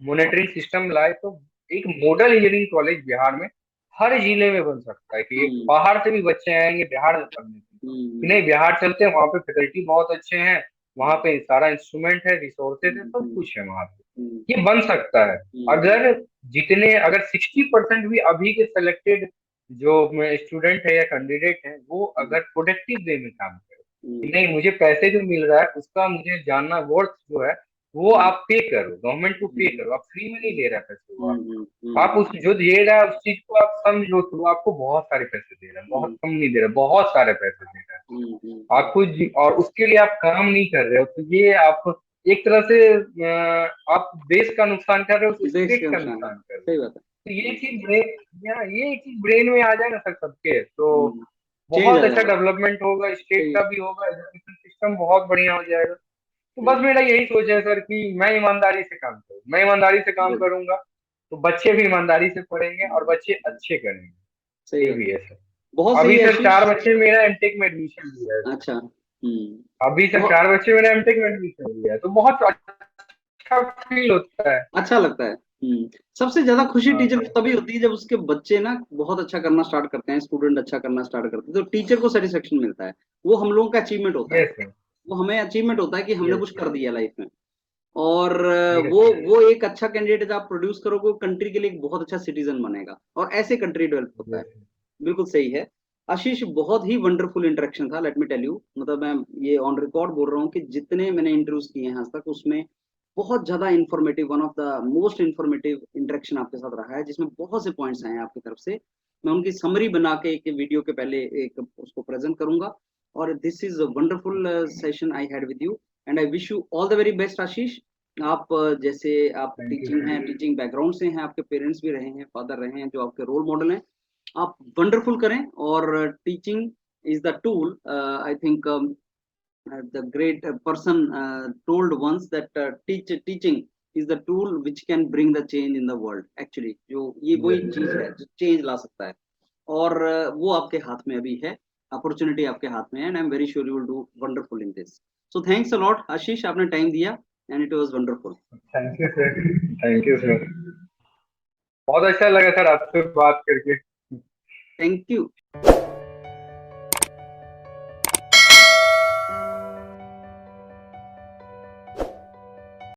मॉनिटरिंग सिस्टम लाए तो एक मॉडल इंजीनियरिंग कॉलेज बिहार में हर जिले में बन सकता है, कि एक बाहर से भी बच्चे आएंगे बिहार में पढ़ने के लिए, कि नहीं बिहार चलते हैं, वहाँ पे फैकल्टी बहुत अच्छे हैं, वहाँ पे सारा इंस्ट्रूमेंट है, रिसोर्सेज है, सब कुछ है वहाँ पे, ये बन सकता है। अगर अगर 60% भी अभी के सिलेक्टेड जो स्टूडेंट है या कैंडिडेट है वो अगर प्रोडक्टिव वे में काम करे, कि नहीं मुझे पैसे जो मिल रहा है उसका मुझे जानना, वर्थ जो है वो आप पे करो, गवर्नमेंट को पे करो, आप फ्री में नहीं दे रहा है पैसे वो आप उस जो दे रहा है उस चीज को आप समझो तो वो आपको बहुत सारे पैसे दे रहा है, बहुत कम नहीं दे रहा है, बहुत सारे पैसे दे रहा है आपको और उसके लिए आप काम नहीं कर रहे हो, तो ये आप एक तरह से आप देश का नुकसान कर रहे हो, उस देश स्टेट के का नुकसान है, नुकसान कर रहे हो। सही बात है। तो ये एक चीज ब्रेन में आ जाए ना सर सबके, तो चेंज बहुत आ अच्छा जाएगा। डेवलपमेंट होगा, स्टेट सही। का भी होगा, एजुकेशन सिस्टम बहुत बढ़िया हो जाएगा। तो बस मेरा यही सोच है सर कि मैं ईमानदारी से काम करूँ, मैं ईमानदारी से काम गुड। करूंगा तो बच्चे भी ईमानदारी से पढ़ेंगे और बच्चे अच्छे करेंगे, सही ये बात भी है। है सर। बहुत सही अभी है सर आशीष। 4 बच्चे मेरा एमटेक में एडमिशन लिया है। अच्छा। अभी सर बहुत 4 बच्चे मेरा एमटेक में एडमिशन लिया है, तो बहुत अच्छा फील होता है। अच्छा लगता है। सबसे ज्यादा खुशी हाँ टीचर सर। को तभी होती है जब उसके बच्चे ना बहुत अच्छा करना स्टार्ट करते हैं, स्टूडेंट अच्छा करना स्टार्ट करते हैं, तो टीचर को सेटिस्फेक्शन मिलता है। वो हम लोगों का अचीवमेंट होता है। Yes sir. वो हमें अचीवमेंट होता है कि हमने यस कुछ कर सर। दिया लाइफ में। और यस वो सर। वो एक अच्छा कैंडिडेट आप प्रोड्यूस करोगे, कंट्री के लिए एक बहुत अच्छा सिटीजन बनेगा, और ऐसे कंट्री डेवलप होता है। यस बिल्कुल सही है। आशीष, बहुत ही वंडरफुल इंटरेक्शन था, लेट मी टेल यू। मतलब मैं ये ऑन रिकॉर्ड बोल रहा हूँ कि जितने मैंने इंटरव्यूज किए हैं आज तक, उसमें बहुत ज्यादा informative, one of the most informative interaction आपके साथ रहा है, जिसमें बहुत से पॉइंट्स आए हैं आपकी तरफ से। मैं उनकी समरी बना के एक वीडियो के पहले एक उसको प्रेजेंट करूंगा। और this is a wonderful session I had with you, and I wish you all the very best Ashish. आप जैसे आप थैंक यू टीचिंग हैं, सर। टीचिंग बैकग्राउंड से हैं, आपके पेरेंट्स भी रहे हैं, फादर रहे हैं जो आपके रोल मॉडल हैं। आप वंडरफुल करें। और teaching is the tool, I think the great person told once that teaching is the tool which can bring the change in the world actually, जो ये वही यस चीज है जो चेंज ला सकता है। और वो आपके हाथ में अभी है, अपॉर्चुनिटी आपके हाथ में है, and I am very sure you will do wonderful in this. So thanks a lot Ashish, आपने टाइम दिया, and it was wonderful. Thank you sir. Thank you sir. बहुत अच्छा लगा सर आपसे बात करके। Thank you.